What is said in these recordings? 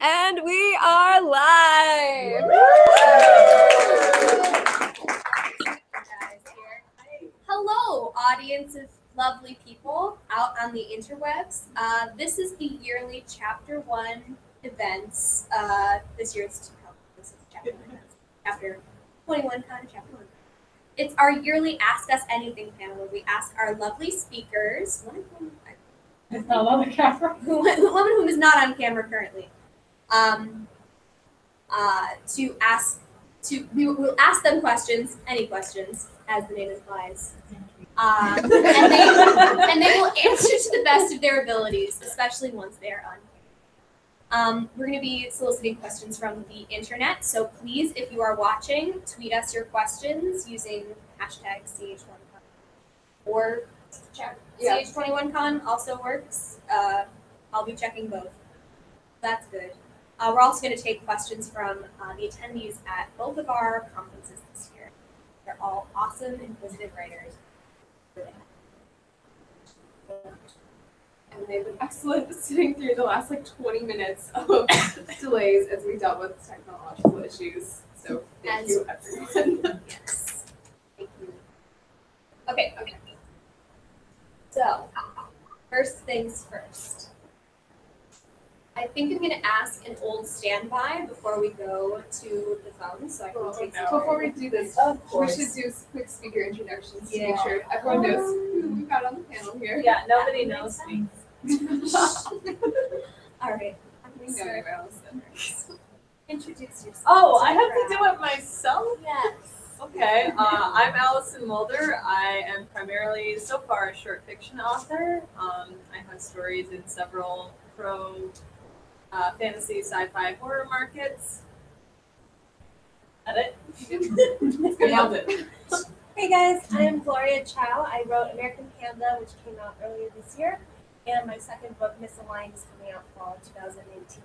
And we are live! Hello, audience of lovely people out on the interwebs. This is the yearly Chapter 1 events. This year it's Chapter 21 con, Chapter 1. It's our yearly Ask Us Anything panel where we ask our lovely speakers, one of whom is not on the camera. One of whom is not on camera currently, we will ask them questions, any questions, as the name implies. And they will answer to the best of their abilities, especially once they are on. We're going to be soliciting questions from the internet, so please, if you are watching, tweet us your questions using hashtag CH1Con. Or CH21Con also works. I'll be checking both. That's good. We're also going to take questions from the attendees at both of our conferences this year. They're all awesome, inquisitive writers. And they've been excellent sitting through the last 20 minutes of delays as we dealt with technological issues. So thank you, everyone. Yes. Thank you. Okay. So, first things first. I think I'm going to ask an old standby before we go to the phone, so I can take some. Before we do this, we should do quick speaker introductions to make sure everyone knows who we got on the panel here. Yeah, nobody knows me. All right. We know you, Allison. Introduce yourself. Oh, I have to do it myself? Yes. Okay, I'm Allison Mulder. I am primarily, so far, a short fiction author. I have stories in several fantasy, sci-fi, horror markets. Edit. Nailed it. Hey guys, I'm Gloria Chao. I wrote American Panda, which came out earlier this year, and my second book, Misaligned, is coming out fall 2018.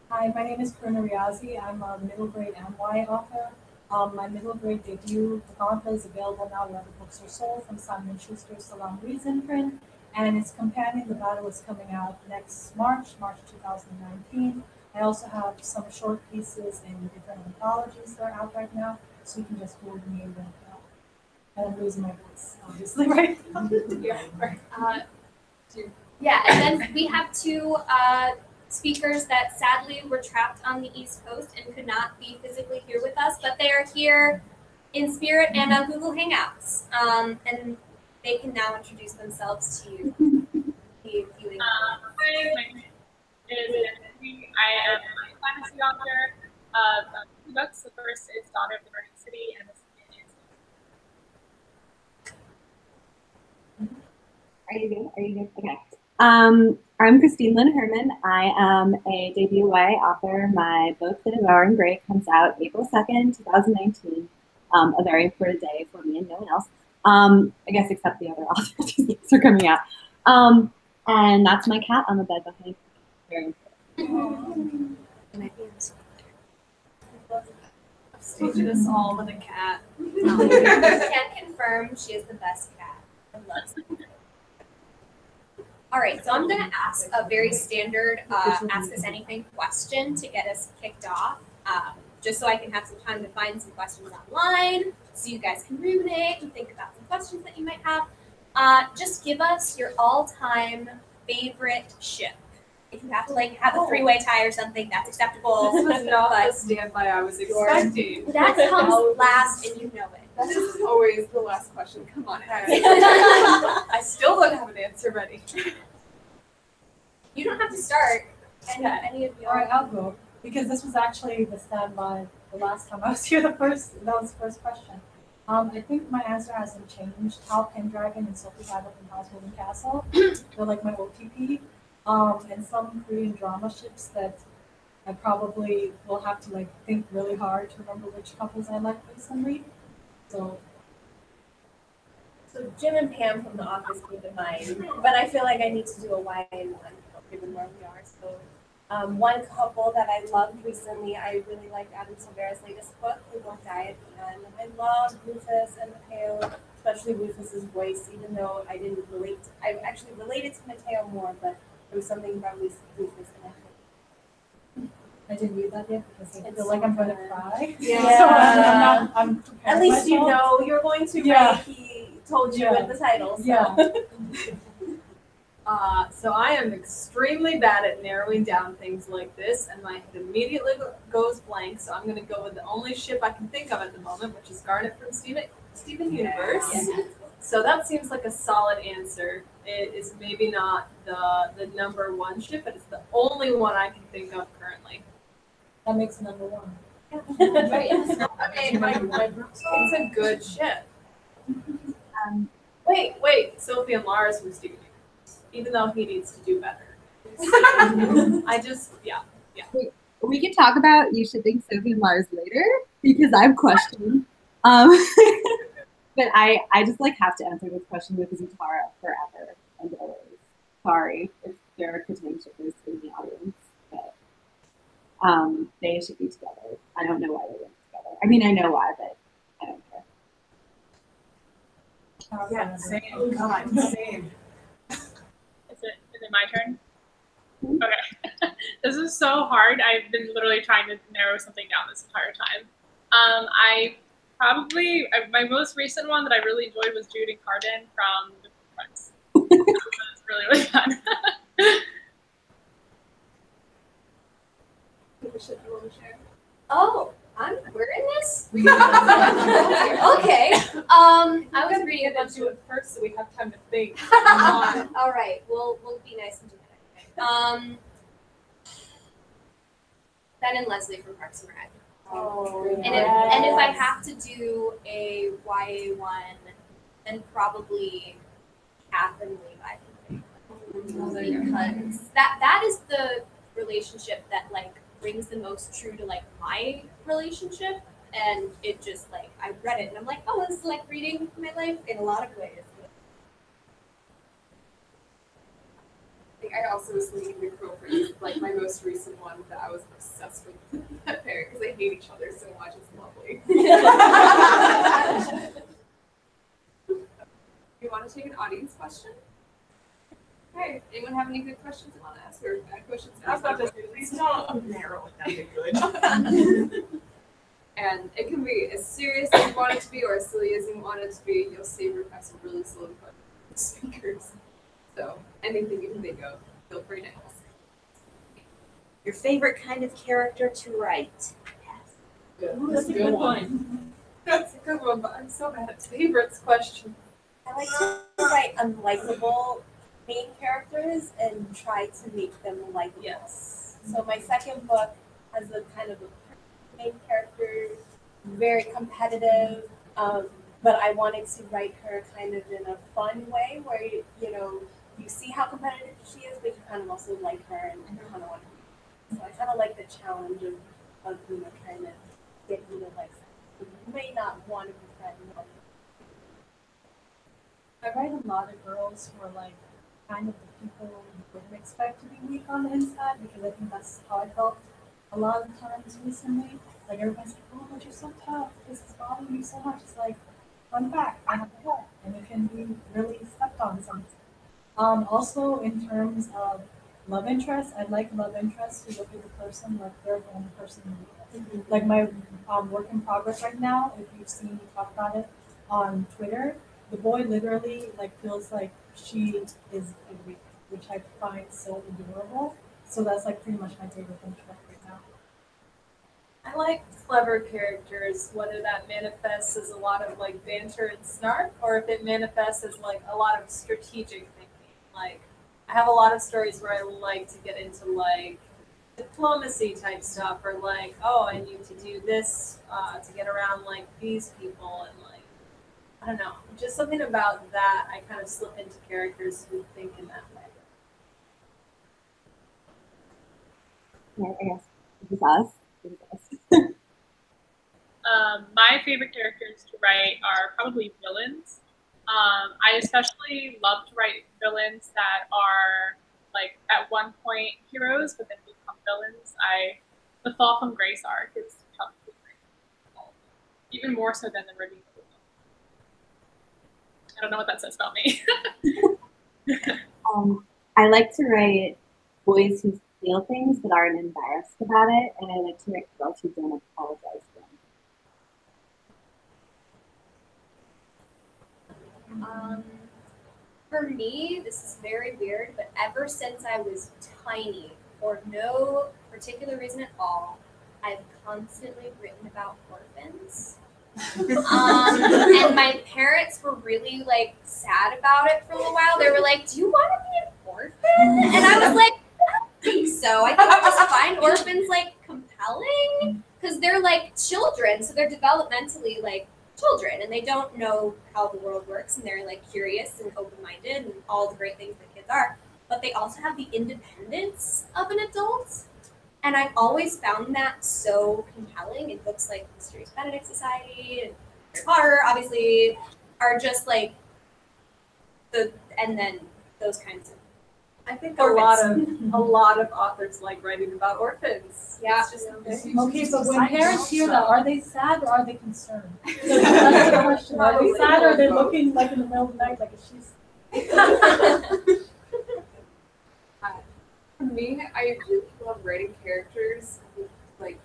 Hi, my name is Karuna Riazi. I'm a middle grade MY author. My middle grade debut, The Gauntlet, is available now wherever books are sold from Simon & Schuster's Salam Reason print. And its companion, The Battle, is coming out next March 2019. I also have some short pieces in different anthologies that are out right now, so you can just Google me and I'm losing my voice, obviously, right? Yeah, and then we have two speakers that sadly were trapped on the East Coast and could not be physically here with us, but they are here in spirit and on Google Hangouts. And they can now introduce themselves to you. Hi, my name is Anthony. I am a fantasy author of two books. The first is Daughter of the Burning City, and the second is... Are you good? Okay. I'm Lynn Herman. I am a debut YA author. My book, The Devouring, comes out April 2nd, 2019. A very important day for me and no one else. I guess except the other authors whose books are coming out. And that's my cat on the bed behind me. Very important. Staging us all with a cat. Can confirm she is the best cat. I love her. All right, so I'm going to ask a very standard Ask Us Anything question to get us kicked off, just so I can have some time to find some questions online, so you guys can ruminate and think about some questions that you might have. Just give us your all-time favorite ship. If you have to have a three-way tie or something, that's acceptable. This was not the standby I was expecting. That comes last, and you know it. That is always the last question. Come on, I still don't have an answer ready. You don't have to start. Any of you. All right, I'll go. Because this was actually the standby the last time I was here. That was the first question. I think my answer hasn't changed. Chao, Pendragon, and Sophie's Island and House Moving Castle. They're like my OTP. And some Korean drama ships that I probably will have to think really hard to remember which couples I like recently. So Jim and Pam from The Office came to mind, but I feel like I need to do a YA one, given where we are. So one couple that I loved recently, I really liked Adam Silvera's latest book, We Won't Die at the End. I loved Rufus and Mateo, especially Rufus's voice, even though I didn't relate. I actually related to Mateo more, but there was something about Rufus and I I didn't read that yet because I It's feel like so I'm going to good. cry. Yeah. So I'm At preparing least you myself. know you're going to Yeah. write. He told you Yeah. in the title. So. Yeah. So I am extremely bad at narrowing down things like this, and my head immediately goes blank. So I'm going to go with the only ship I can think of at the moment, which is Garnet from Steven Universe. Yeah. So that seems like a solid answer. It is maybe not the number one ship, but it's the only one I can think of currently. That makes number one. I mean, it's a good ship. Wait, Sophie and Lars from Steven Universe, even though he needs to do better. Yeah. We can talk about you shipping Sophie and Lars later because I have questions. But I just like have to answer this question with Zutara forever and always. Sorry if there are Katang shippers in the audience, but they should be together. I don't know why they weren't together. I mean, I know why, but I don't care. Yeah, same. God, same. Is it my turn? Okay. This is so hard. I've been literally trying to narrow something down this entire time. My most recent one that I really enjoyed was Jude and Carden from The Friends. That was really, really fun. Oh, we're in this? Okay. I was reading a bunch do of. it first so we have time to think. All right, we'll be nice and do that. Ben and Leslie from Parks and Rec. Oh, And if I have to do a YA one, then probably Kath and Levi. Because that is the relationship that like rings the most true to like my relationship, and it just like I read it and I'm like, oh, this is like reading my life in a lot of ways. I also was thinking the girlfriends, like my most recent one that I was obsessed with that pair because they hate each other so much. It's lovely. You want to take an audience question? Okay. Anyone have any good questions they want to ask or bad questions? I was about to say, please don't narrow it down to good. And it can be as serious as you want it to be or as silly as you want it to be. You'll save your questions really slowly for speakers. So anything you can think of, feel free to ask. Your favorite kind of character to write? Good. That's a good one. That's a good one, but I'm so bad at favorites question. I like to write unlikable main characters and try to make them likable. Yes. So my second book has a kind of a main character, very competitive, but I wanted to write her kind of in a fun way where you know you see how competitive she is, but you kind of also like her and kind of want to. So I kind of like the challenge of trying to get you to like something you may not want to be friends with. I write a lot of girls who are like kind of the people you wouldn't expect to be weak on the inside because I think that's how I felt a lot of times recently. Like everybody's like, oh, but you're so tough. This is bothering you so much. It's like, fun fact, I have a gut and it can be really stepped on sometimes. Also in terms of love interest, I like love interest to look at the person like they're the only person you need. Like my work in progress right now, if you've seen me talk about it on Twitter, the boy literally like feels like she is a weak, which I find so adorable. So that's like pretty much my favorite interest right now. I like clever characters, whether that manifests as a lot of like banter and snark, or if it manifests as like a lot of strategic thinking. Like, I have a lot of stories where I like to get into like diplomacy type stuff, or like, oh, I need to do this to get around like these people, and like, I don't know, just something about that. I kind of slip into characters who think in that way. Yeah, I guess this is us. My favorite characters to write are probably villains. I especially love to write villains that are like at one point heroes, but then become villains. The Fall from Grace arc is probably even more so than the Redeemer. I don't know what that says about me. I like to write boys who feel things but aren't embarrassed about it, and I like to write girls who don't apologize for them. For me, this is very weird, but ever since I was tiny, for no particular reason at all, I've constantly written about orphans. And my parents were really like sad about it for a little while. They were like, "Do you want to be an orphan?" And I was like, "I don't think so. I think I just find orphans like compelling because they're like children, so they're developmentally like children, and they don't know how the world works, and they're like curious and open-minded and all the great things that kids are. But they also have the independence of an adult." And I've always found that so compelling in books like Mysterious Benedict Society and Harry Potter, obviously, are just like and then those kinds of. I think a lot of authors like writing about orphans. Yeah. It's just Okay, but when parents hear that, are they sad or are they concerned? That's the question. Are they sad or are they looking like in the middle of the night like she's? For me, I really love writing characters with like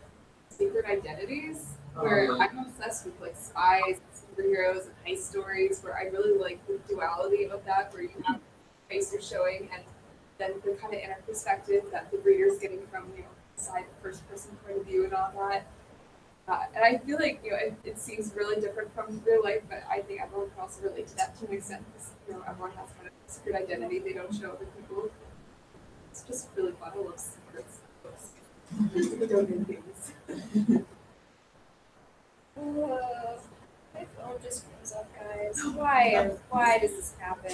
secret identities. Where I'm obsessed with like spies, superheroes, and heist stories. Where I really like the duality of that, where you have heist you're showing, and then the kind of inner perspective that the reader's getting from side first person point of view and all that. And I feel like it seems really different from real life, but I think everyone can also relate to that to an extent. Because everyone has kind of a secret identity they don't show other people. It's just really fun. I love secrets. Doing things. My phone just comes up, guys. Why does this happen?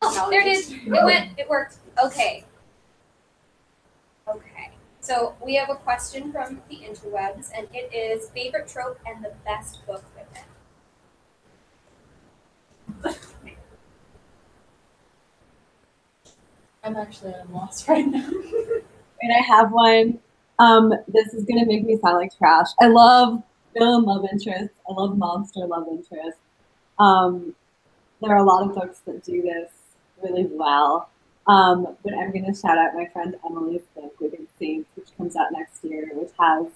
Oh, there it is. It worked. Okay. So we have a question from the interwebs, and it is favorite trope and the best book written. I'm actually at a loss right now. And I have one. This is gonna make me sound like trash. I love villain love interest. I love monster love interest. There are a lot of books that do this really well. But I'm gonna shout out my friend Emily's book, Wicked Saints, which comes out next year, which has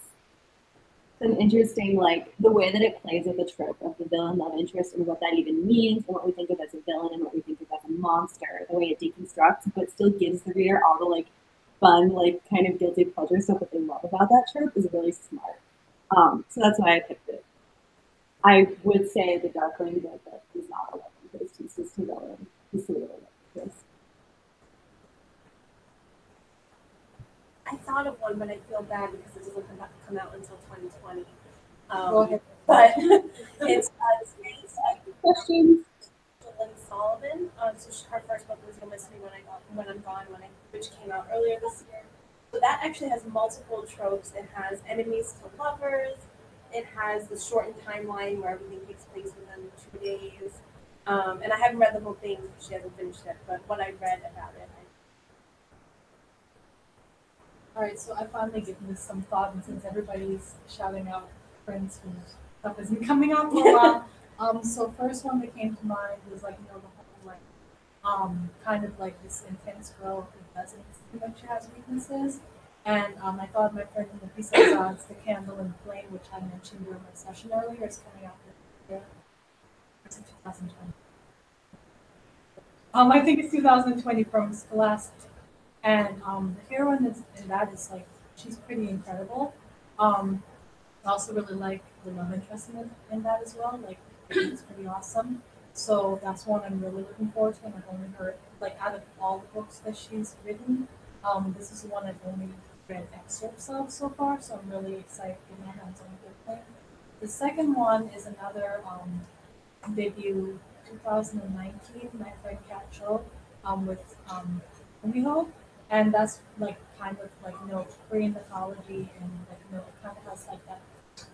some interesting, like, the way that it plays with the trope of the villain love interest and what that even means, and what we think of as a villain and what we think of as a monster, the way it deconstructs, but still gives the reader all the, like, fun, like, kind of guilty pleasure stuff that they love about that trope is really smart. So that's why I picked it. I would say the Darkling book, but he's not a love interest, he's just a villain. He's a love interest. I thought of one, but I feel bad because it doesn't come out until 2020. But it's Questions? Lynn Sullivan. So her first book was You'll Miss Me When I'm Gone, which came out earlier this year. So that actually has multiple tropes. It has enemies to lovers. It has the shortened timeline where everything takes place within 2 days. And I haven't read the whole thing because she hasn't finished it, but what I read about it, Alright, so I finally given this some thought, and since everybody's shouting out friends whose stuff isn't coming out for a while, so first one that came to mind was like, the whole like, kind of like this intense girl who doesn't seem like she has weaknesses. And I thought my friend in the piece of God's The Candle and Flame, which I mentioned during my session earlier, is coming out this year. It's in 2020. I think it's 2020 from Scholastic. And the heroine in that is like, she's pretty incredible. I also really like the love interest in that as well. Like, it's pretty awesome. So that's one I'm really looking forward to, and I've only heard, like, out of all the books that she's written, this is the one I've only read excerpts of so far, so I'm really excited to get my hands on a good thing. The second one is another debut, 2019, my friend Chao, with Umiho. And that's like kind of like Korean mythology, and like it kind of has like that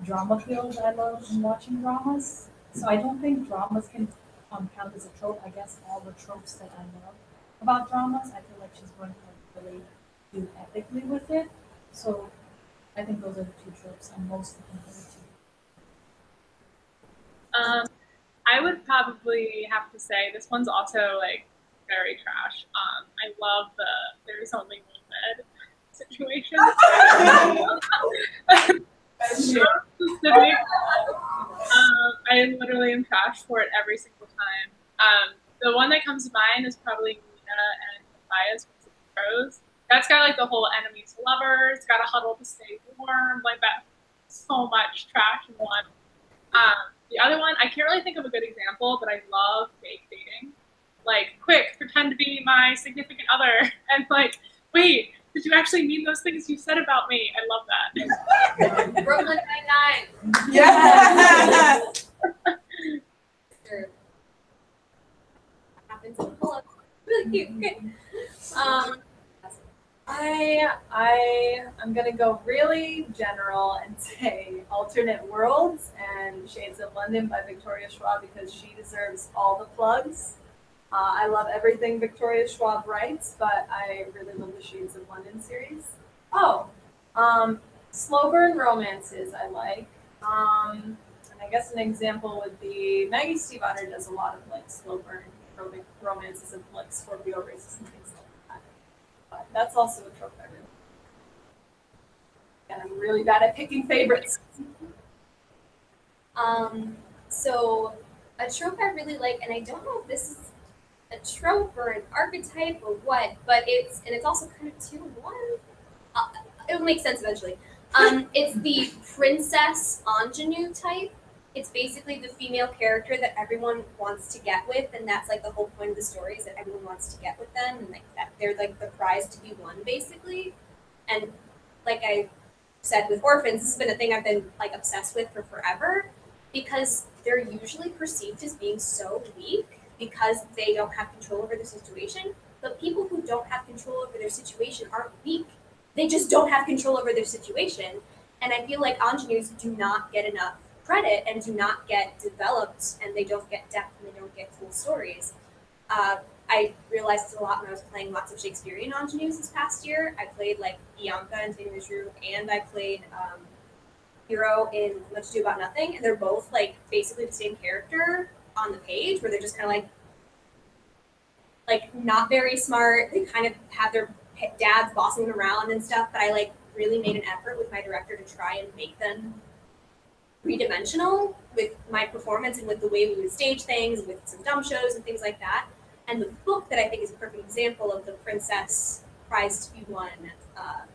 drama feel that I love in watching dramas. So I don't think dramas can count as a trope. I guess all the tropes that I love about dramas, I feel like she's going to really do epically with it. So I think those are the two tropes I'm most looking forward to. I would probably have to say this one's also like very trash. I love There's Only One situations. So specific. I literally am trashed for it every single time. The one that comes to mind is probably Nina and Byers from Rose. That's got like the whole enemies to lovers, gotta huddle to stay warm, like that. So much trash in one. The other one, I can't really think of a good example, but I love fake dating. Like, quick, pretend to be my significant other, and like, wait, did you actually mean those things you said about me? I love that. Brooklyn Nine-Nine. Yeah. Sure. Happens in pull-up. Really cute. Okay. I'm gonna go really general and say Alternate Worlds and Shades of London by Victoria Schwab because she deserves all the plugs. I love everything Victoria Schwab writes, but I really love the Shades of London series. Slow burn romances I like. And I guess an example would be Maggie Stiefvater does a lot of like slow burn romances of like Scorpio races and things like that. But that's also a trope I really like. And I'm really bad at picking favorites. So a trope I really like, and I don't know if this is a trope or an archetype or what, but it's also kind of 2 in 1. It'll make sense eventually. It's the princess ingenue type. It's basically the female character that everyone wants to get with, and that's like the whole point of the story is that everyone wants to get with them, and like that they're like the prize to be won, basically. And like I said with orphans, this has been a thing I've been like obsessed with for forever, because they're usually perceived as being so weak because they don't have control over their situation. But people who don't have control over their situation aren't weak. They just don't have control over their situation. And I feel like ingenues do not get enough credit and do not get developed, and they don't get depth and they don't get cool stories. I realized this a lot when I was playing lots of Shakespearean ingenues this past year. I played like Bianca in Taming the Shrew, and I played Hero in Much Ado About Nothing, and they're both like basically the same character on the page, where they're just kind of like not very smart. They kind of have their dads bossing them around and stuff, but I like really made an effort with my director to try and make them three-dimensional with my performance and with the way we would stage things, with some dumb shows and things like that. And the book that I think is a perfect example of the princess prize to be won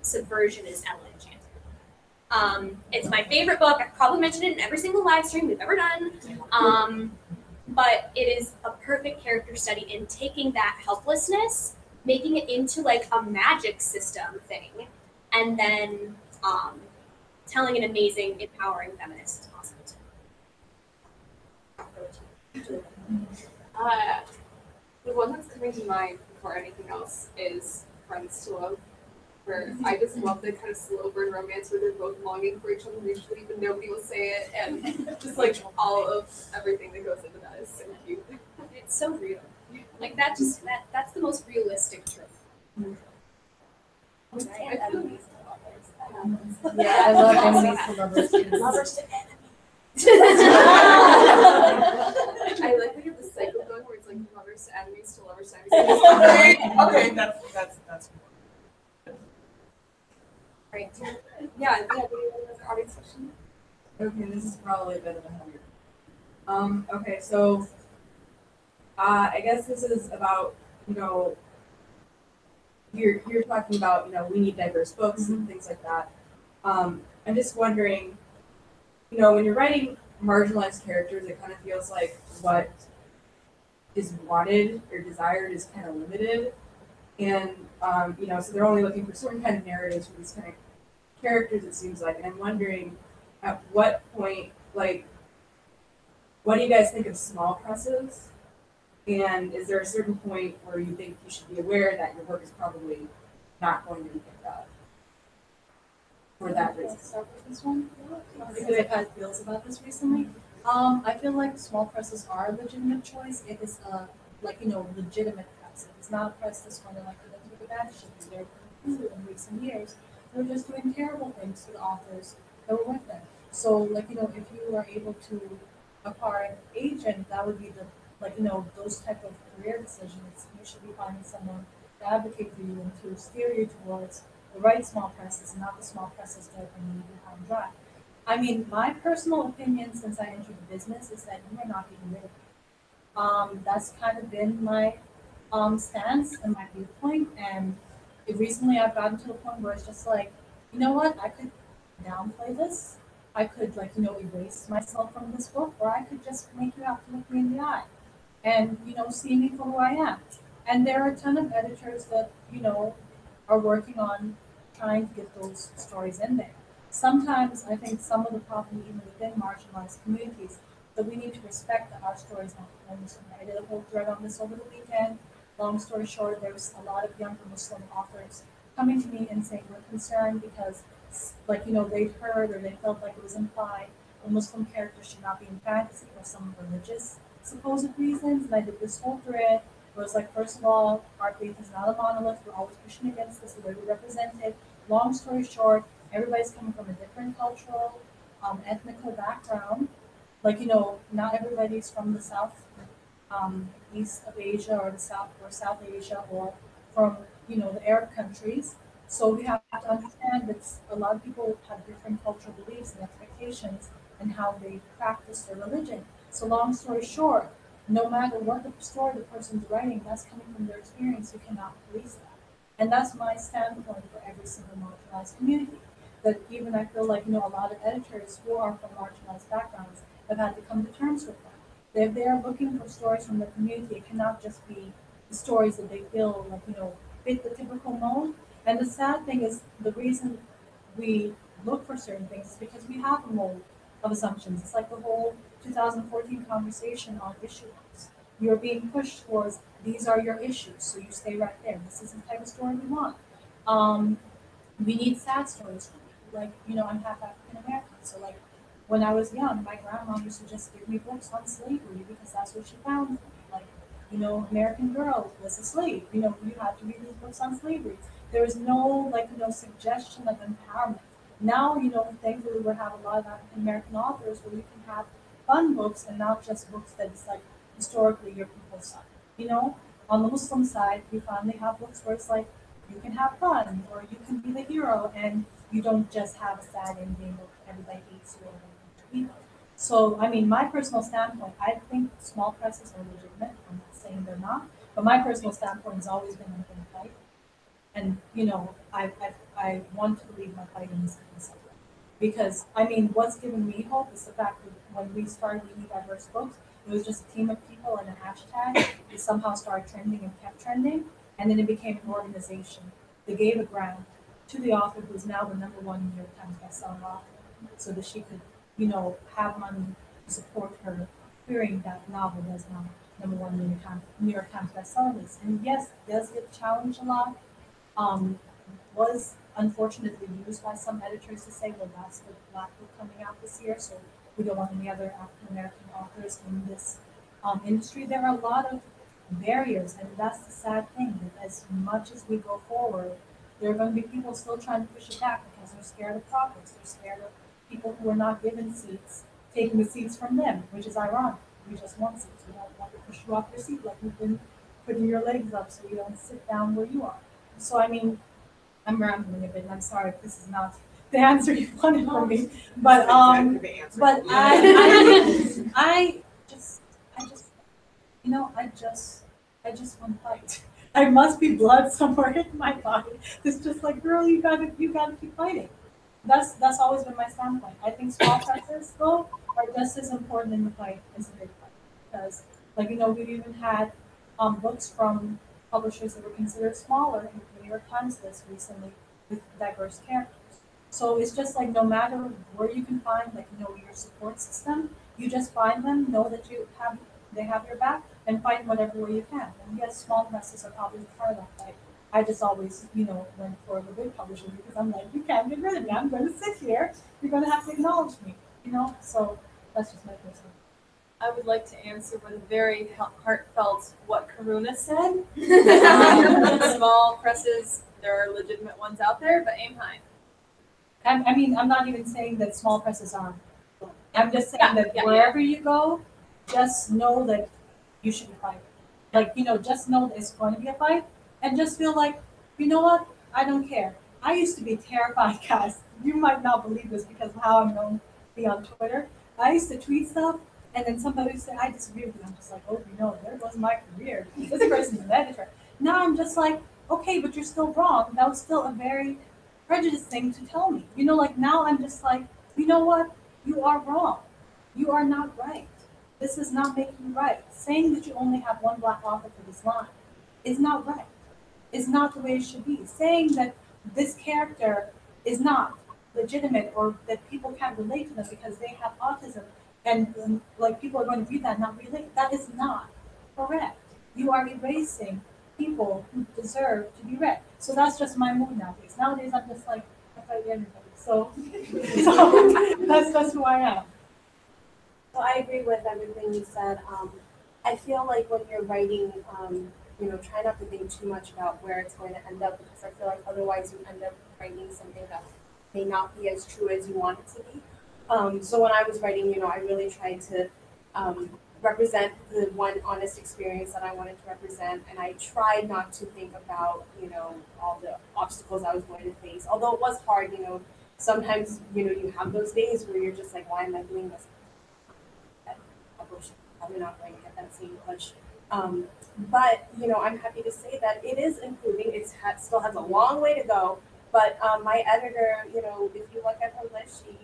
subversion is Ella Enchanted. It's my favorite book. I've probably mentioned it in every single live stream we've ever done. But it is a perfect character study in taking that helplessness, making it into like a magic system thing, and then telling an amazing, empowering feminist awesome story. The one that's coming to mind before anything else is Friends to Love, where I just love the kind of slow burn romance where they're both longing for each other mutually, but nobody will say it, and just like all of everything that goes into that is so cute. It's so real. Like that's the most realistic trope. Yeah, I love enemies to lovers. Lovers to I like to get the cycle going where it's like lovers to enemies to lovers to enemies. Okay, that's cool. Right. Yeah, the audience question. Okay, this is probably a bit of a heavier. Okay, so I guess this is about, you're talking about, we need diverse books and things like that. I'm just wondering, when you're writing marginalized characters, it kind of feels like what is wanted or desired is kind of limited. And, so they're only looking for certain kind of narratives for these kind of characters, it seems like. And I'm wondering, at what point, like, what do you guys think of small presses? And is there a certain point where you think you should be aware that your work is probably not going to be picked up for that reason? Start with this one because I've had feels about this recently. I feel like small presses are a legitimate choice. It is legitimate press. It's not a press that's going to like the bad shit they're in recent years. They're just doing terrible things to the authors that were with them. So if you are able to acquire an agent, that would be those type of career decisions. You should be finding someone to advocate for you and to steer you towards the right small presses, not the small presses that are going to leave you high and dry. I mean, my personal opinion since I entered the business is that you are not getting rid of it. That's kind of been my stance and my viewpoint. And recently I've gotten to the point where it's just like, you know what, I could downplay this. I could erase myself from this book, or I could just make you have to look me in the eye and, see me for who I am. And there are a ton of editors that, are working on trying to get those stories in there. Sometimes I think some of the problem even within marginalized communities that we need to respect that our stories not only Muslim. I did a whole thread on this over the weekend. Long story short, there was a lot of younger Muslim authors coming to me and saying we're concerned because they'd heard or they felt like it was implied a Muslim character should not be in fantasy for some religious supposed reasons. And I did this whole thread. It was like, first of all, our faith is not a monolith. We're always pushing against this, the way we represent it. Long story short, everybody's coming from a different cultural, ethnical background. Not everybody's from the south, east of Asia or the South Asia or from, the Arab countries. So we have to understand that a lot of people have different cultural beliefs and expectations and how they practice their religion. So long story short, no matter what the story the person's writing, that's coming from their experience. You cannot police that. And that's my standpoint for every single marginalized community. That even I feel like, a lot of editors who are from marginalized backgrounds have had to come to terms with that. If they are looking for stories from the community, it cannot just be the stories that they feel fit the typical mold. And the sad thing is the reason we look for certain things is because we have a mold of assumptions. It's like the whole 2014 conversation on issue books. You're being pushed towards these are your issues, so you stay right there. This is the type of story we want. We need sad stories. I'm half African American, so when I was young, my grandma used to just give me books on slavery because that's what she found. American Girl was a slave. You had to read these books on slavery. There was no suggestion of empowerment. Now, thankfully we have a lot of African American authors where you can have fun books and not just books that it's like historically your people's side. On the Muslim side, we finally have books where it's like you can have fun or you can be the hero and you don't just have a sad ending of everybody hates you or people. So, my personal standpoint, I think small presses are legitimate. I'm not saying they're not, but my personal standpoint has always been I'm going to fight. And, I want to believe my fight in this subject. Because, what's given me hope is the fact that when we started reading diverse books, it was just a team of people and a hashtag. It somehow started trending and kept trending. And then it became an organization. They gave a grant to the author who is now the #1 New York Times bestselling author so that she could, have money to support her querying that novel that's now #1 New York Times bestseller list. And yes, does get challenged a lot. Was unfortunately used by some editors to say, well, that's the Black book coming out this year, so we don't want any other African American authors in this industry. There are a lot of barriers, and that's the sad thing, that as much as we go forward, there are going to be people still trying to push it back because they're scared of progress. They're scared of people who are not given seats, taking the seats from them, which is ironic. We just want seats. We don't want to push you off your seat like you've been putting your legs up so you don't sit down where you are. So, I'm rambling a bit, and I'm sorry if this is not the answer you wanted from me. But I just want to fight. There must be blood somewhere in my body. It's just like, girl, you gotta keep fighting. That's always been my standpoint. I think small presses though are just as important in the fight as the big fight. Because we've even had books from publishers that were considered smaller in the New York Times list recently with diverse characters. So it's just like no matter where you can find your support system, you just find them, know that they have your back, and fight whatever way you can. And yes, small presses are probably part of that fight. I just always, went for the big publisher because I'm like, you can't get rid of me. I'm going to sit here. You're going to have to acknowledge me, So that's just my personal. I would like to answer with a very heartfelt what Karuna said. Small presses, there are legitimate ones out there, but aim high. I'm not even saying that small presses aren't. I'm just saying that wherever you go, just know that you should be fighting. Just know that it's going to be a fight, and just feel like, you know what? I don't care. I used to be terrified, guys. You might not believe this because of how I'm known to be on Twitter. I used to tweet stuff, and then somebody would say, I disagree with you. I'm just like, oh, there goes my career. This person's an editor. Now I'm just like, okay, but you're still wrong. That was still a very prejudiced thing to tell me. Like now I'm just like, you know what? You are wrong. You are not right. This is not making you right. Saying that you only have one black author for this line is not right. Is not the way it should be. Saying that this character is not legitimate or that people can't relate to them because they have autism and like people are going to read that and not relate, that is not correct. You are erasing people who deserve to be read. So that's just my mood nowadays. Nowadays I'm just like, I fight everybody. So, so that's just who I am. So I agree with everything you said. I feel like when you're writing, try not to think too much about where it's going to end up because I feel like otherwise you end up writing something that may not be as true as you want it to be. So when I was writing, I really tried to represent the one honest experience that I wanted to represent, and I tried not to think about, all the obstacles I was going to face. Although it was hard, sometimes, you have those days where you're just like, why am I doing this? Probably not going to get that same push. But I'm happy to say that it is improving. Still has a long way to go. But my editor, if you look at her list, she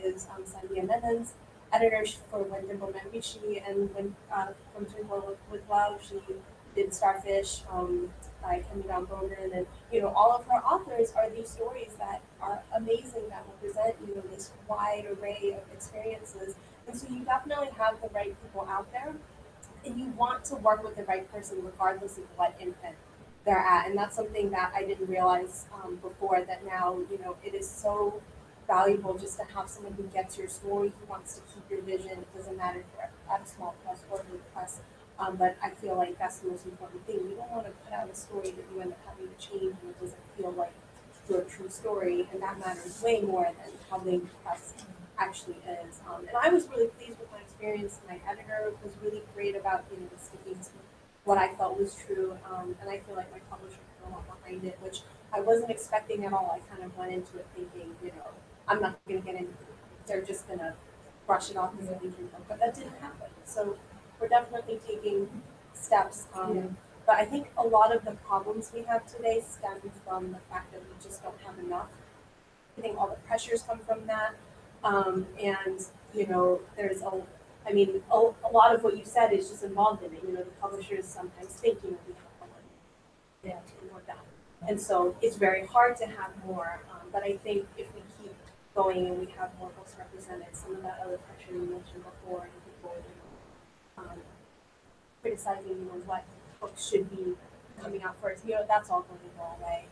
is Sandy Amendment's editor for When Dimple Met Me. And when from Twinkle with Love, she did Starfish by Kemi Down Bowman, and all of her authors are these stories that are amazing that will present this wide array of experiences. And so you definitely have the right people out there, and you want to work with the right person regardless of what infant they're at. And that's something that I didn't realize before, that now, it is so valuable just to have someone who gets your story, who wants to keep your vision. It doesn't matter if you're at a small press or big press. But I feel like that's the most important thing. You don't want to put out a story that you end up having to change and it doesn't feel like your true story. And that matters way more than how big the press actually is. And I was really pleased with my experience. My editor was really great about, sticking to what I felt was true. And I feel like my publisher put a lot behind it, which I wasn't expecting at all. I kind of went into it thinking, I'm not going to get into it. They're just going to brush it off as a thinking book. But that didn't happen. So we're definitely taking steps. But I think a lot of the problems we have today stem from the fact that we just don't have enough. I think all the pressures come from that. And, there's a lot of what you said is just involved in it. The publishers sometimes think, we have more done. And so it's very hard to have more. But I think if we keep going and we have more books represented, some of that other pressure you mentioned before, and people, criticizing, what books should be coming out first, that's all going to go away.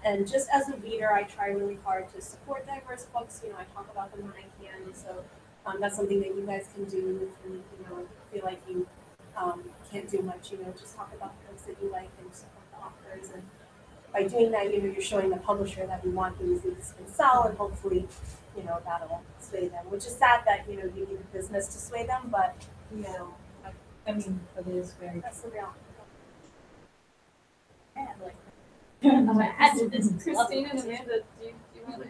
And just as a reader, I try really hard to support diverse books. I talk about them when I can. So that's something that you guys can do if you, feel like you can't do much. Just talk about the books that you like and support the authors. And by doing that, you're showing the publisher that we want these can sell, and hopefully, that'll sway them. Which is sad that you need a business to sway them, but It is very. that's the reality. I'm gonna add to this. Christine and Amanda, do you want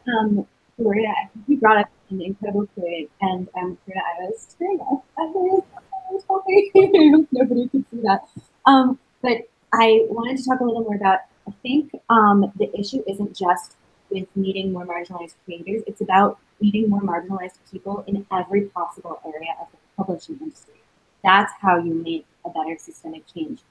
to Gloria, I think you brought up an incredible point, and Karuna, I was tearing up as I was talking. Nobody could see that. But I wanted to talk a little more about, I think the issue isn't just with needing more marginalized creators, it's about needing more marginalized people in every possible area of the publishing industry. That's how you make a better systemic change.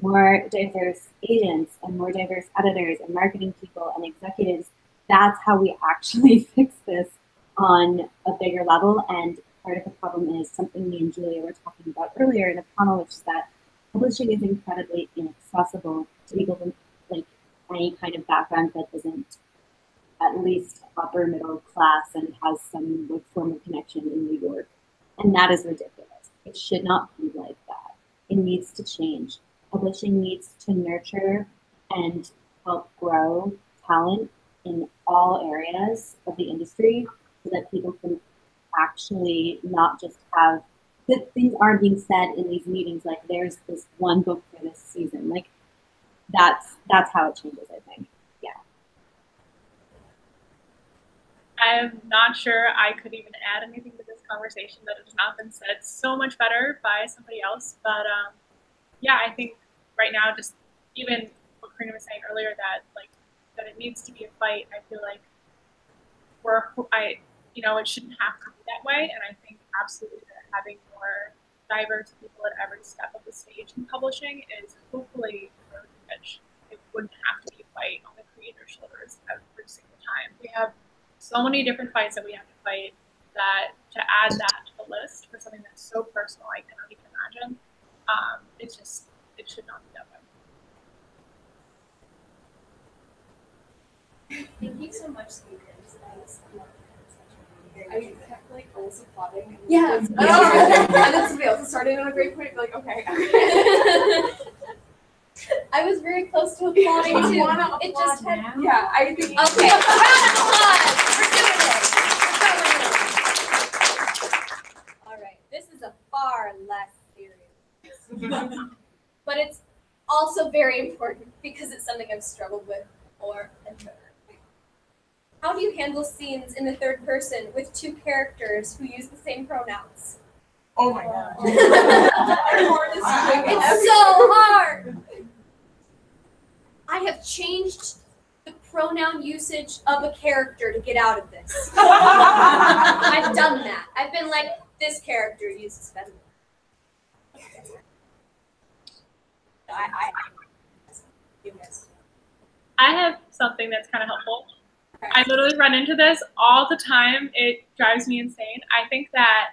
More diverse agents and more diverse editors and marketing people and executives, that's how we actually fix this on a bigger level. And part of the problem is something me and Julia were talking about earlier in the panel, which is that publishing is incredibly inaccessible to people with like any kind of background that isn't at least upper middle class and has some like form of connection in New York. And that is ridiculous. It should not be like that. It needs to change. Publishing needs to nurture and help grow talent in all areas of the industry so that people can actually not just have that things aren't being said in these meetings like there's this one book for this season. Like that's how it changes, I think. Yeah. I'm not sure I could even add anything to this conversation that has not been said so much better by somebody else. But yeah, I think right now, just even what Karuna was saying earlier, that it needs to be a fight. I feel like it shouldn't have to be that way. And I think absolutely that having more diverse people at every step of the stage in publishing is hopefully a road to which it wouldn't have to be a fight on the creator's shoulders every single time. We have so many different fights that we have to fight that to add that to the list for something that's so personal I cannot even imagine. It should not be that way. Thank you so much, speakers. I kept like almost applauding. And Yeah. and then somebody else started on a great point. Like, okay. I was very close to applauding Do too. you wanna It just had. now? Yeah, I think. Okay, round of applause. We're doing it. All right, this is a far less serious, but it's also very important because it's something I've struggled with for and for. How do you handle scenes in the third person with two characters who use the same pronouns? Oh my god. It's so hard. I have changed the pronoun usage of a character to get out of this. I've done that. I've been like, this character uses feminine. I have something that's kind of helpful. I literally run into this all the time. It drives me insane. I think that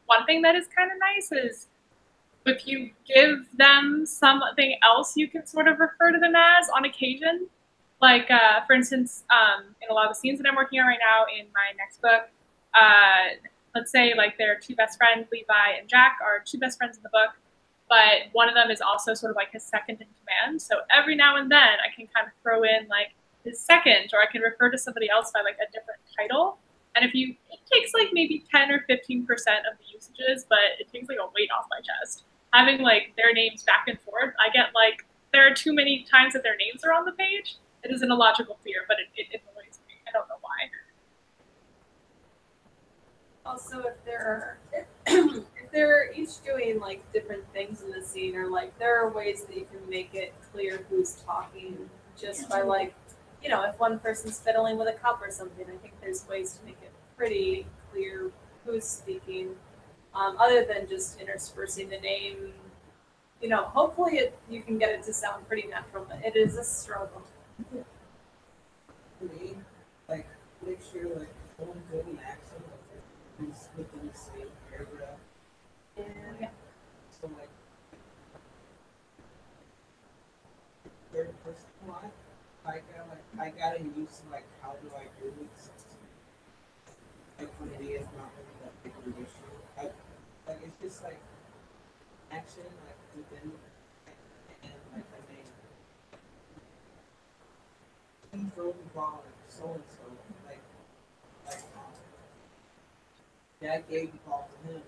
one thing that is kind of nice is if you give them something else you can sort of refer to them as on occasion. Like, for instance, in a lot of the scenes that I'm working on right now in my next book, let's say like their two best friends, Levi and Jack, are two best friends in the book, but one of them is also sort of like his second in command. So every now and then I can kind of throw in like his second, or I can refer to somebody else by like a different title. And it takes like maybe 10 or 15% of the usages, but it takes like a weight off my chest. Having like their names back and forth, I get like, there are too many times that their names are on the page. It is an illogical fear, but it annoys me. I don't know why. Also, if they're each doing like different things in the scene, or like there are ways that you can make it clear who's talking just by like, if one person's fiddling with a cup or something, I think there's ways to make it pretty clear who's speaking, other than just interspersing the name. Hopefully you can get it to sound pretty natural, but it is a struggle. For me, like, make sure like someone good in accent who's within the same paragraph. Yeah. So like third person line, I gotta use like how do I do it? Like for me, it's not really that big of an issue. Like it's just like action like within and like the name. He throws the ball like so and so like Dad gave the ball to him.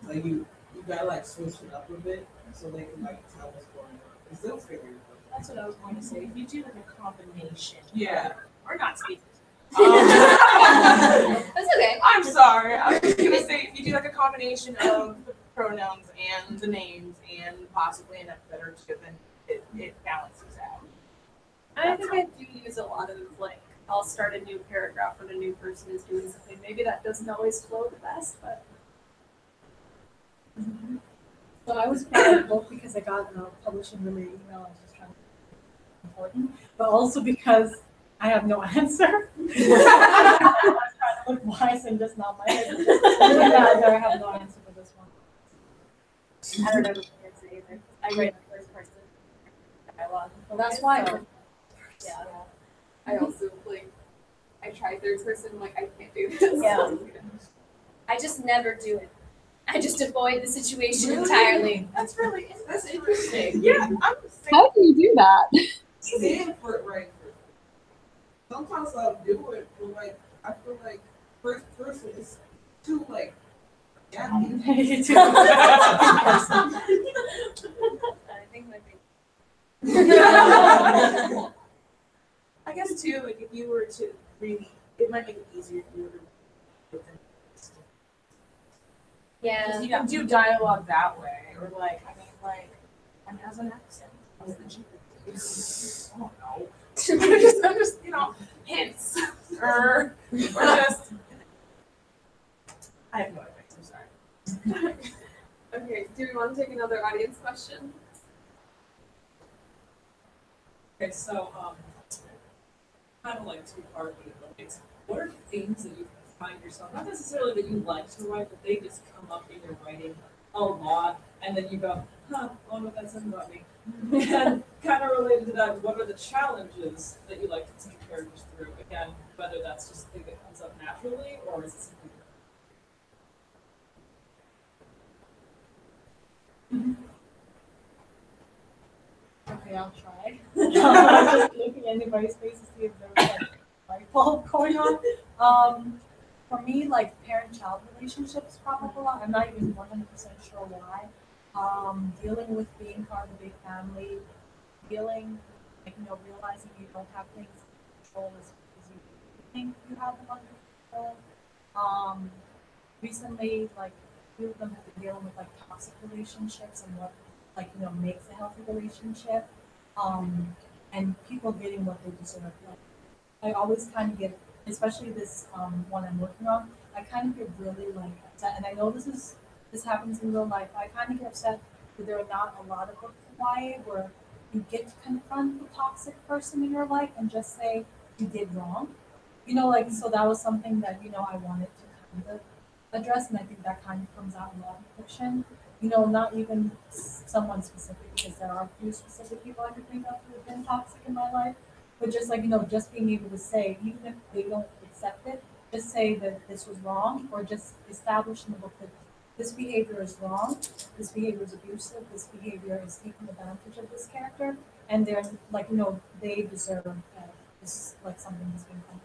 Like you gotta like switch it up a bit so they can like tell what's going on. It's still scary. That's what I was going to say. If you do like a combination. Yeah. We're not speaking. That's okay. I'm sorry. I was gonna say if you do like a combination of the pronouns and the names and possibly an epithet, then it balances out. I think I do use a lot of like, I'll start a new paragraph when a new person is doing something. Maybe that doesn't always flow the best, but. So I was proud of the book because I got a publishing related email. I was just trying to be important, but also because I have no answer. I was trying to look wise and just not my head. I have no answer for this one. I don't know the answer either. I write the first person dialogue. Well, that's why. So, Yeah. I also like. I try third person. I'm like, I can't do this. Yeah. I just never do it. I just avoid the situation entirely. That's interesting. Yeah, I'm saying. How do you do that? Stand for it right first. Sometimes I'll do it, but like I feel like first person is too like I I think my I guess too, like if you were to really, it might make it easier for you to read them. Yeah. Because you can do dialogue that way, or like, I mean, like, and has an accent. What's the cheapest? I don't know. I'm just, you know, hints, or just. I have no advice. I'm sorry. Okay, do we want to take another audience question? Okay, so kind of like two-part, but it's what are themes that you find yourself, not necessarily that you like to write, but they just come up in your writing a lot, and then you go, huh, oh no, that says about me. And kind of related to that, what are the challenges that you like to take characters through? Again, whether that's just a thing that comes up naturally, or is it something Okay, I'll try. I'm just looking at anybody's face to see if there's like light bulb going on. For me, like parent-child relationships probably a lot. I'm not even 100% sure why. Dealing with being part of a big family, feeling like, you know, realizing you don't have things in control as you think you have them under control. Recently, like, few of them have been dealing with like toxic relationships and what, like, you know, makes a healthy relationship, and people getting what they deserve. Like, I always kind of get, especially this one I'm working on, I kind of get really like upset, and I know this happens in real life. I kind of get upset that there are not a lot of books in YA where you get to confront the toxic person in your life and just say you did wrong. You know, like, so that was something that, you know, I wanted to kind of address, and I think that kind of comes out in a lot of fiction. You know, not even someone specific, because there are a few specific people I could think of who have been toxic in my life, but just like, you know, just being able to say, even if they don't accept it, just say that this was wrong, or just establish in the book that this behavior is wrong, this behavior is abusive, this behavior is taking advantage of this character, and they're like, you know, they deserve this, like, something that's being done.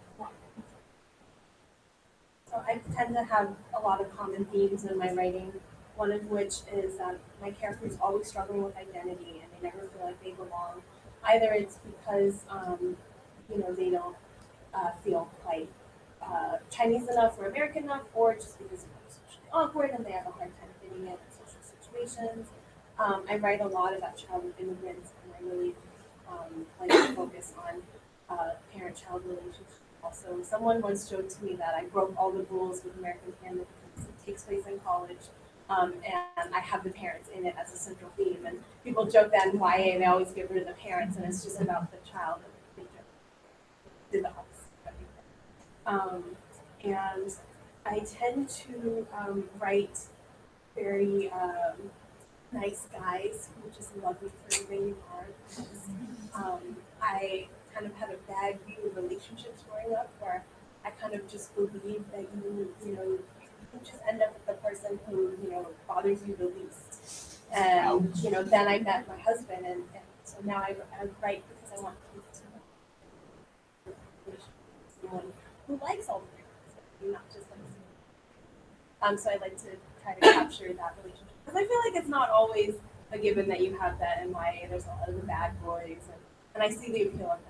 So I tend to have a lot of common themes in my writing, one of which is that my characters always struggling with identity and they never feel like they belong. Either it's because, you know, they don't feel quite Chinese enough or American enough, or just because they're socially awkward and they have a hard time fitting in social situations. I write a lot about childhood immigrants, and I really like to focus on parent-child relationships. Also, someone once joked to me that I broke all the rules with American Family because it takes place in college, and I have the parents in it as a central theme. And people joke that in YA they always get rid of the parents, and it's just about the child and the did the opposite. And I tend to write very nice guys who just love you for who you are. Because, I kind of had a bad view of relationships growing up, where I kind of just believed that you know, you just end up with the person who, you know, bothers you the least. And, you know, then I met my husband, and so now I write because I want to be someone who likes all the things, not just like. So I like to try to capture that relationship, because I feel like it's not always a given that you have that in YA. There's a lot of the bad boys, and I see the appeal of that.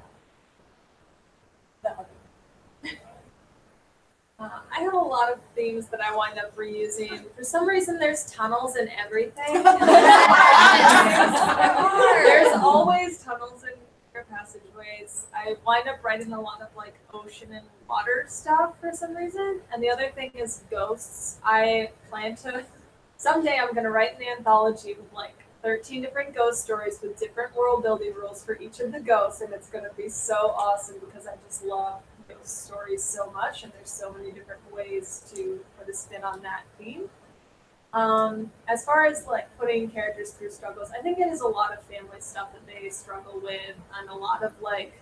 I have a lot of themes that I wind up reusing. For some reason, there's tunnels in everything. There's always tunnels in passageways. I wind up writing a lot of like ocean and water stuff for some reason. And the other thing is ghosts. I plan to, someday I'm going to write an anthology with like 13 different ghost stories with different world building rules for each of the ghosts, and it's going to be so awesome because I just love ghost stories so much, and there's so many different ways to put a spin on that theme. As far as like putting characters through struggles, I think it is a lot of family stuff that they struggle with, and a lot of like,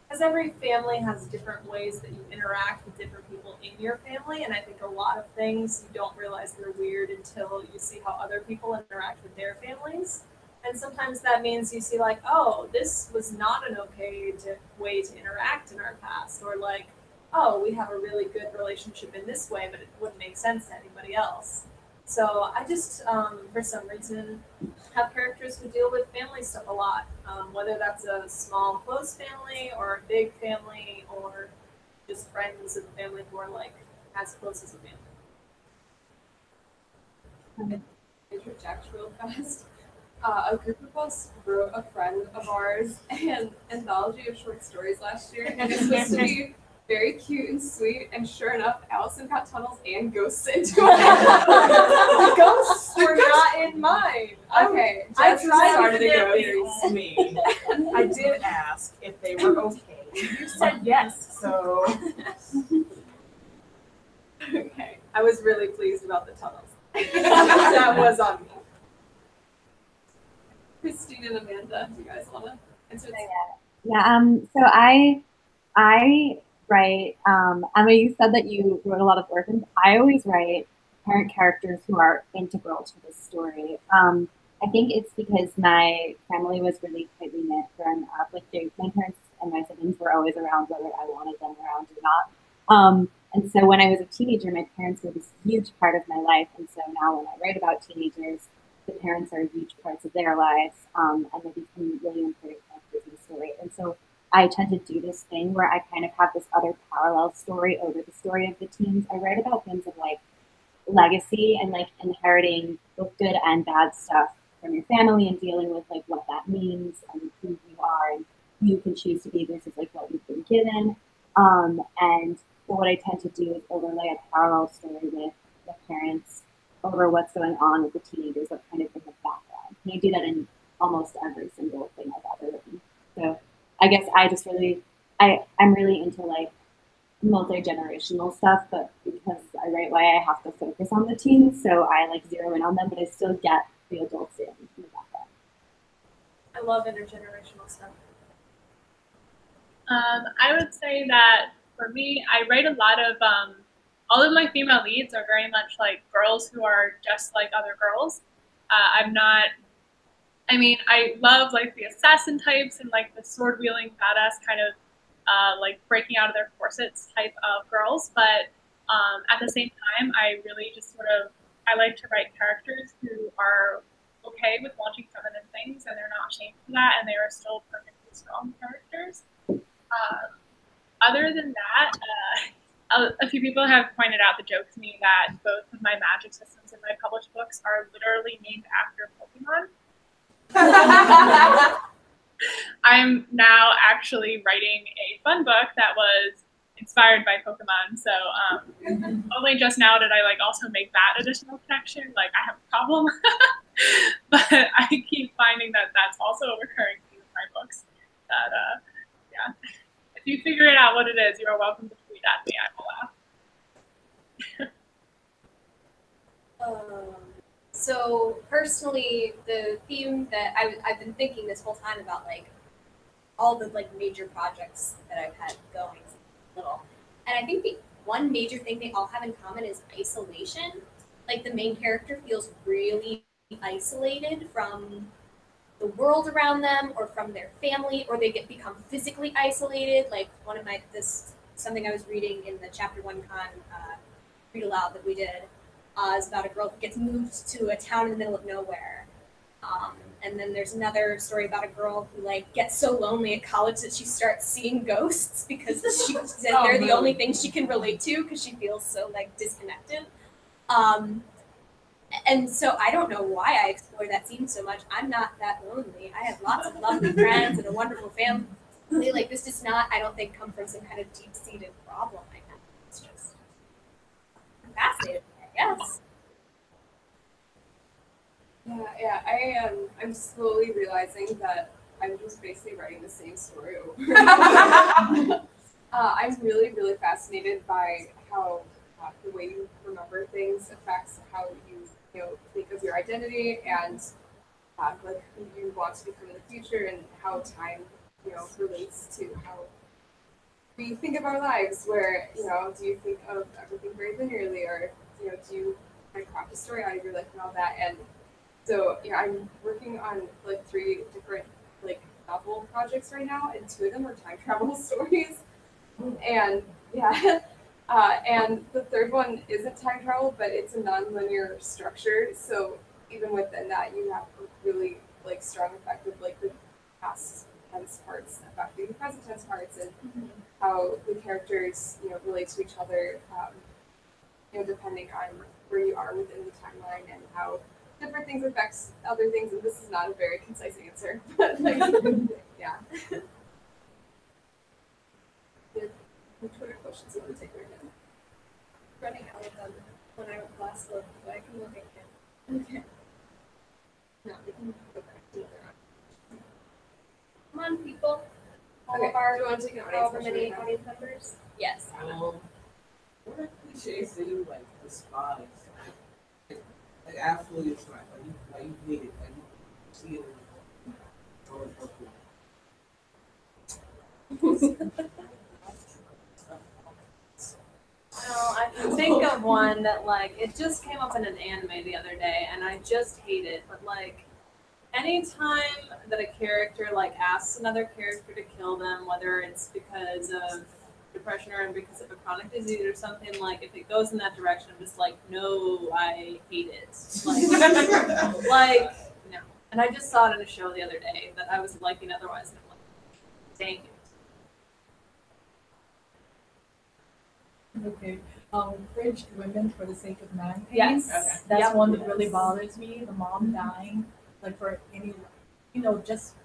because every family has different ways that you interact with different people in your family, and I think a lot of things you don't realize they're weird until you see how other people interact with their families. And sometimes that means you see like, oh, this was not an okay way to interact in our past, or like, oh, we have a really good relationship in this way, but it wouldn't make sense to anybody else. So I just, for some reason, have characters who deal with family stuff a lot. whether that's a small close family or a big family or just friends and family who are like as close as a family. Interject real fast. A group of us wrote a friend of ours an anthology of short stories last year, and it's supposed to be very cute and sweet. And sure enough, Allison got tunnels and ghosts into it. The ghosts were not in mine. Okay, I just tried started to to get go these. through. Me. I did ask if they were okay. You said yes, so. Okay, I was really pleased about the tunnels. That was on me. Christine and Amanda, do you guys want to answer this? Yeah, so I write, Emma, you said that you wrote a lot of orphans. I always write parent characters who are integral to the story. I think it's because my family was really tightly knit growing up. Like my parents and my siblings were always around whether I wanted them around or not. And so when I was a teenager, my parents were this huge part of my life. And so now when I write about teenagers, the parents are huge parts of their lives, and they become really important characters in the story. And so I tend to do this thing where I kind of have this other parallel story over the story of the teens. I write about things of like legacy and like inheriting both good and bad stuff from your family and dealing with like what that means and who you are and who you can choose to be versus like what you've been given. And so what I tend to do is overlay a parallel story with the parents over what's going on with the teenagers, what's kind of in the background. And I do that in almost every single thing I've ever written. So I guess I just really, I'm really into like multi-generational stuff, but because I write YA, I have to focus on the teens, so I like zero in on them, but I still get the adults in the background. I love intergenerational stuff. I would say that for me, I write a lot of, all of my female leads are very much like girls who are just like other girls. I'm not, I mean, I love like the assassin types and like the sword wielding badass kind of like breaking out of their corsets type of girls. But at the same time, I really just sort of, I like to write characters who are okay with wanting feminine things and they're not ashamed for that and they are still perfectly strong characters. Other than that, a few people have pointed out the joke to me that both of my magic systems in my published books are literally named after Pokemon. I'm now actually writing a fun book that was inspired by Pokemon, so only just now did I like also make that additional connection. Like I have a problem, but I keep finding that that's also a recurring theme in my books. That yeah. If you figure it out what it is, you are welcome to tweet at me. I will laugh. So personally, the theme that I've been thinking this whole time about, like all the like major projects that I've had going since little, and I think the one major thing they all have in common is isolation. Like the main character feels really isolated from the world around them or from their family, or they become physically isolated. Like one of something I was reading in the chapter 1 read aloud that we did is about a girl who gets moved to a town in the middle of nowhere. And then there's another story about a girl who like gets so lonely at college that she starts seeing ghosts because they're the only thing she can relate to because she feels so like disconnected. And so I don't know why I explore that theme so much. I'm not that lonely. I have lots of lovely friends and a wonderful family. Like this does not, I don't think, come from some kind of deep-seated problem I have. It's just fascinating, I guess. Yeah. I'm slowly realizing that I'm just basically writing the same story over. I'm really, really fascinated by how the way you remember things affects how you think of your identity and like who you want to become in the future and how time relates to how we think of our lives. Where do you think of everything very linearly, or do you kind of craft a story out of your life and all that? And so I'm working on like 3 different like novel projects right now, and 2 of them are time travel stories. And and the 3rd one isn't time travel, but it's a non-linear structure. So even within that, you have a really like strong effect of like the past tense parts affecting the present tense parts, and how the characters, relate to each other, depending on where you are within the timeline, and how different things affect other things. And this is not a very concise answer, but yeah. Which Twitter questions you want to take right now? Running out of them when I last looked, but I can look again. Okay. No, we can go back to the other one. Come on, people. All Okay, of our do you want to take an audience however question many right now? audience members. Yes. What are cliches that you like despise? Like absolutely it's not. Like you hate it. Like you see it. Well, I can think of one that it just came up in an anime the other day, and I just hate it. But anytime that a character asks another character to kill them, whether it's because of depression or because of a chronic disease or something, if it goes in that direction, I'm just no, I hate it. No. And I just saw it in a show the other day that I was liking otherwise, and I'm dang it. Okay. Fridged women for the sake of man pain. Yes. Okay. That's Yep. one that really bothers me. The mom dying, for any, just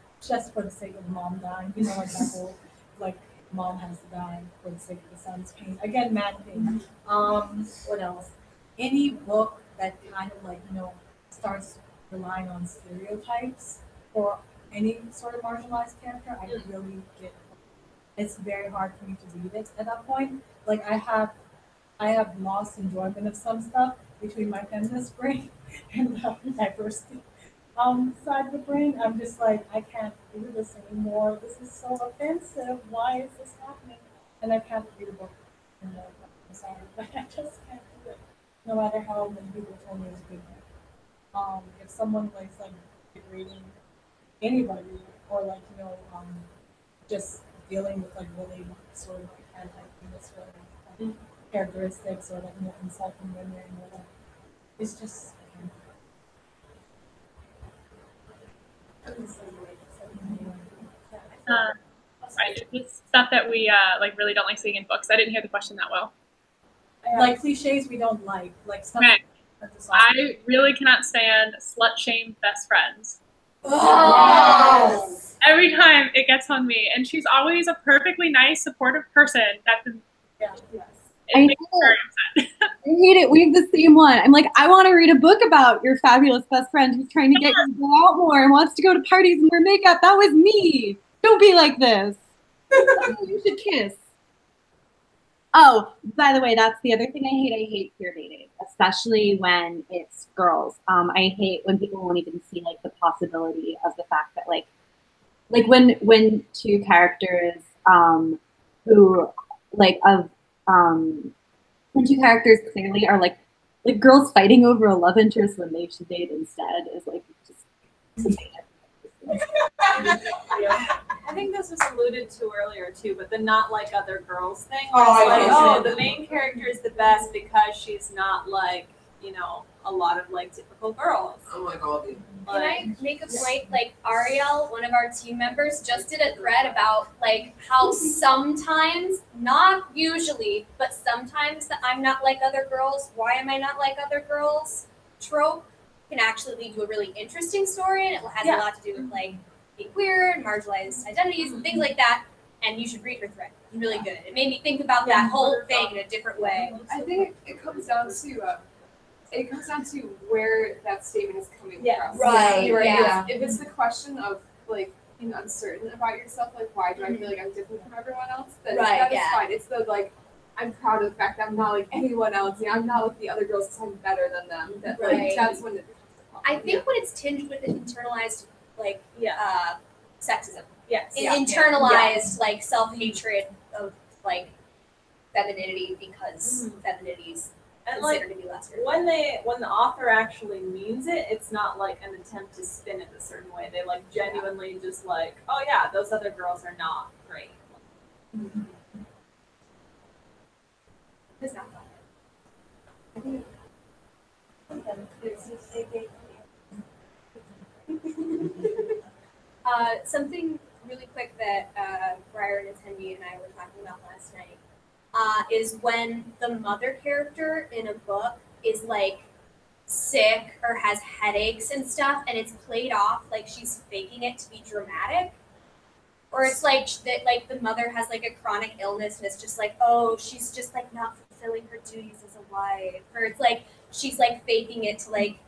for the sake of the mom dying. That whole, mom has to die for the sake of the son's pain. Again, man pain. What else? Any book that kind of starts relying on stereotypes for any sort of marginalized character, I really get. It's very hard for me to read it at that point. I have lost enjoyment of some stuff between my feminist brain and the diversity side of the brain. I'm just I can't do this anymore. This is so offensive. Why is this happening? And I can't read a book. I'm sorry, but I just can't do it. No matter how many people told me it was a good book. If someone likes degrading anybody or just dealing with really sort of anti-feminist characteristics or insulting women or it's just It's stuff that we really don't like seeing in books. I didn't hear the question that well. Cliches we don't like stuff. Okay. I really cannot stand slut shame best friends. Oh. Every time it gets on me, and she's always a perfectly nice, supportive person. It makes me very upset. I hate it. We have the same one. I'm I want to read a book about your fabulous best friend who's trying to get you to go out more and wants to go to parties and wear makeup. That was me. Don't be like this. You should kiss. Oh, by the way, that's the other thing I hate. I hate peer dating, especially when it's girls. I hate when people won't even see the possibility of the fact that when two characters who when two characters clearly are girls fighting over a love interest when they should date instead is just I think this was alluded to earlier too, but the not like other girls thing. Oh, The main character is the best because she's not a lot of typical girls. I'm all the. Can I make a point? Ariel, one of our team members, just did a thread about how sometimes, not usually, but sometimes that I'm not like other girls. Why am I not like other girls? Trope can actually lead to a really interesting story, and it has a lot to do with being queer and marginalized identities and things like that. And you should read her thread. It's really good. It made me think about that whole thing in a different way. I think it comes down to where that statement is coming from. Right. Yeah. If it's the question of being uncertain about yourself, why do I feel like I'm different from everyone else? Then that is fine. It's the I'm proud of the fact that I'm not like anyone else. I'm not like the other girls because I'm better than them. That that's when it becomes a problem. I think when it's tinged with internalized sexism. Yes. Internalized self-hatred of femininity because femininity's And considered to be lesser. when the author actually means it, it's not an attempt to spin it a certain way. They genuinely just oh yeah, those other girls are not great. It's not fun. Something really quick that Briar and Attendee and I were talking about last night is when the mother character in a book is like sick or has headaches and stuff, and it's played off like she's faking it to be dramatic. Or it's like that, like the mother has like a chronic illness, and it's just like, oh, she's just like not fulfilling her duties as a wife, or it's like she's like faking it to like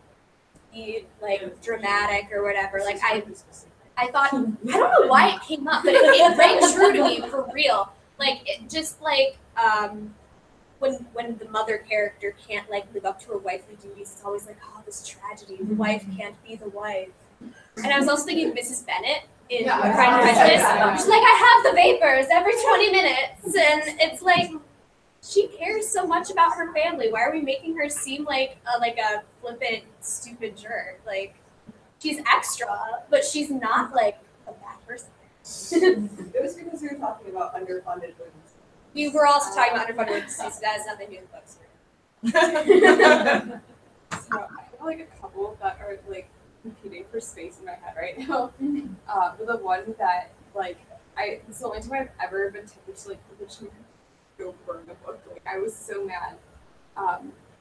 be like dramatic or whatever. Like I thought, I don't know why it came up, but it rang true to me for real. Like it just like when the mother character can't like live up to her wifely duties, it's always like, oh, this tragedy, the wife can't be the wife. And I was also thinking of Mrs. Bennett in Pride and Prejudice. She's like, I have the vapors every 20 minutes, and it's like she cares so much about her family. Why are we making her seem like a flippant, stupid jerk? Like she's extra, but she's not like a bad person. It was because we were talking about underfunded movies. We were also talking about underfunded movies, so that has nothing to do with books. So I have like a couple that are like competing for space in my head right now. But the one that like it's the only time I've ever been tempted to like literally go burn a book. Like I was so mad.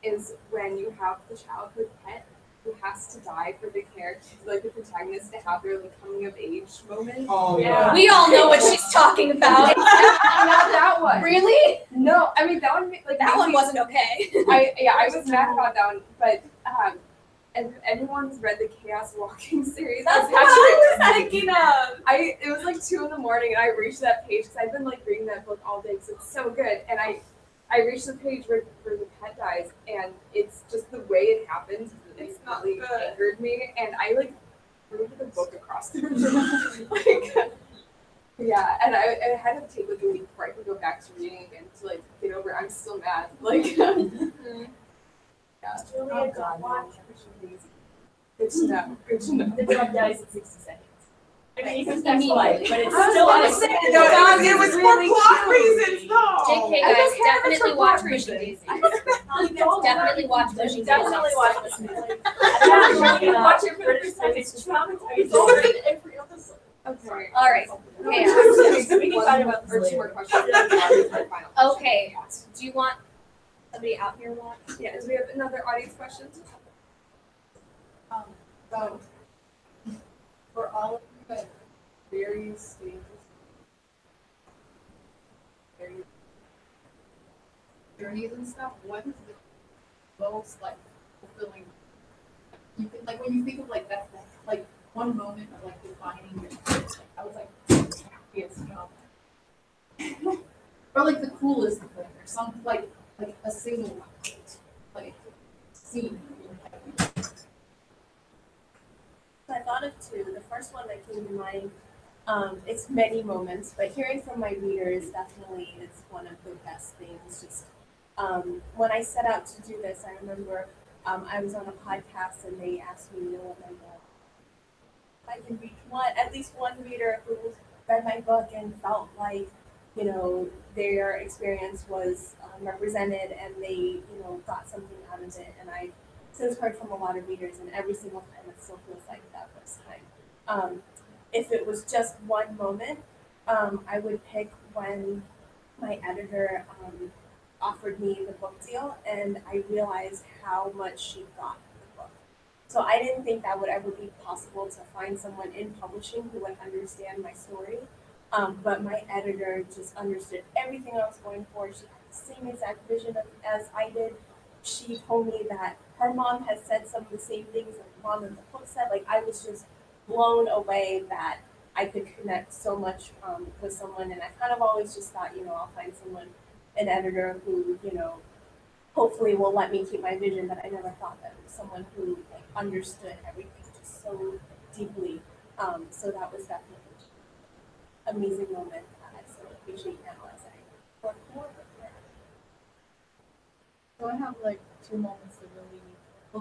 Is when you have the childhood pet who has to die for the character, like the protagonist, to have their like coming of age moment. Oh yeah. We all know what she's talking about. Not that one. Really? No, I mean that one like that one wasn't okay. I was mad about that one, but and if anyone's read the Chaos Walking series, That's what I was thinking of. It was like 2 a.m. and I reached that page because I've been like reading that book all day because it's so good, and I reached the page where the pet dies, and it's just the way it happens. It's not really angered me, and I like threw the book across the room. Like, yeah, and I had to take like a week before I could go back to reading again to like get over it. I'm still mad. Like, yeah. Julia, don't watch Good to know. Good to know. The dog dies in 60 seconds. I mean, you can I mean, life, but it's I was still gonna on say, No, it was for plot reasons, though. JK I guys, don't care if it's definitely for watch plot Pushing reasons. Daisy. Definitely watch Pushing Daisy. Definitely watch this movie. Watch it for the first time. It's traumatizing every episode. Okay. All right. We can find about Or this 2 more later. questions. Okay. Do you want somebody out here watch? Yeah, do we have another audience question? So, for all of you at various stages, various journeys and stuff, what is the most like fulfilling? You can, like when you think of like that like one moment of like defining your experience, like I was like happiest moment, or like the coolest thing, or something like a single one, like scene. I thought of 2. The first one that came to mind, it's many moments, but hearing from my readers definitely is one of the best things. Just when I set out to do this, I remember I was on a podcast and they asked me, if I can reach at least one reader who read my book and felt like, their experience was represented and they, got something out of it. And I since heard from a lot of readers, and every single time it still feels like that first time. If it was just one moment, I would pick when my editor offered me the book deal, and I realized how much she thought of the book. So I didn't think that would ever be possible to find someone in publishing who would understand my story. But my editor just understood everything I was going for. She had the same exact vision as I did. She told me that her mom had said some of the same things that the mom in the book said. Like, I was just blown away that I could connect so much with someone. And I kind of always just thought, I'll find someone, an editor who, hopefully will let me keep my vision. But I never thought that it was someone who understood everything just so deeply. So that was definitely an amazing moment that I so appreciate now as I work more with her. So I have like 2 moments that really,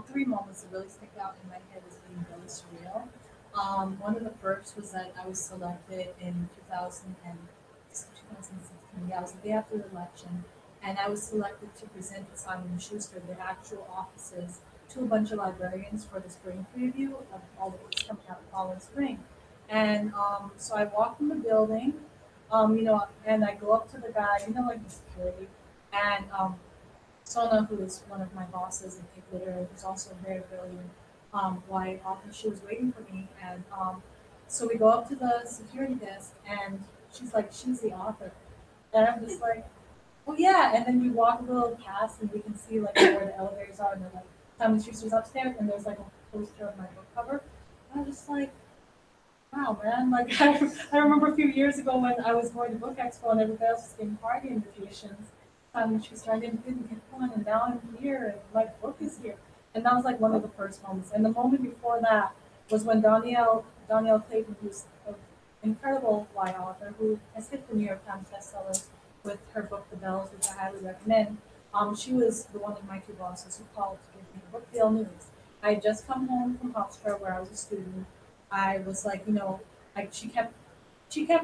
3 moments that really stick out in my head as being really surreal. One of the first was that I was selected in 2016. Yeah, it was the day after the election, and I was selected to present at Simon & Schuster, the actual offices, to a bunch of librarians for the spring preview of all the books coming out fall and spring. And so I walk in the building, and I go up to the guy, like the security, and Sona, who is one of my bosses in Cape Literary, who's also a very brilliant YA author, she was waiting for me, and so we go up to the security desk, and she's like, she's the author, and I'm just like, oh yeah, and then we walk a little past, and we can see like where the elevators are, and they're like, Simon Schuster's upstairs, and there's like a poster of my book cover, and I'm just like, wow, man, like I remember a few years ago when I was going to Book Expo and everybody else was getting party invitations. She started didn't get one, and now I'm here, and my book is here. And that was like one of the first moments. And the moment before that was when Danielle Clayton, who's an incredible YA author, who has hit the New York Times bestseller with her book The Bells, which I highly recommend. She was the one of my two bosses who called to give me book deal news. I had just come home from Hofstra, where I was a student. I was like, like she kept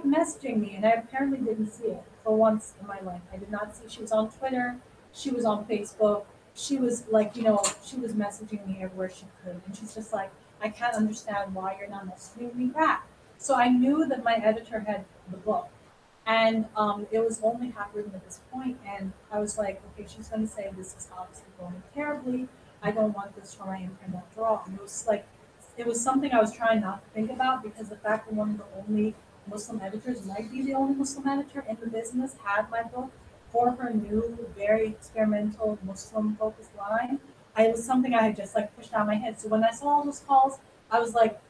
messaging me, and I apparently didn't see it for once in my life. I did not see. She was on Twitter, she was on Facebook, she was like, she was messaging me everywhere she could, and she's just like, I can't understand why you're not messaging me back. So I knew that my editor had the book, and it was only half written at this point, and I was like, okay, she's going to say this is obviously going terribly. I don't want this for my imprint after all. And it was something I was trying not to think about, because the fact that one of the only Muslim editors, might be the only Muslim editor in the business, had my book for her new, very experimental Muslim-focused line. It was something I had just like pushed out of my head. So when I saw all those calls, I was like,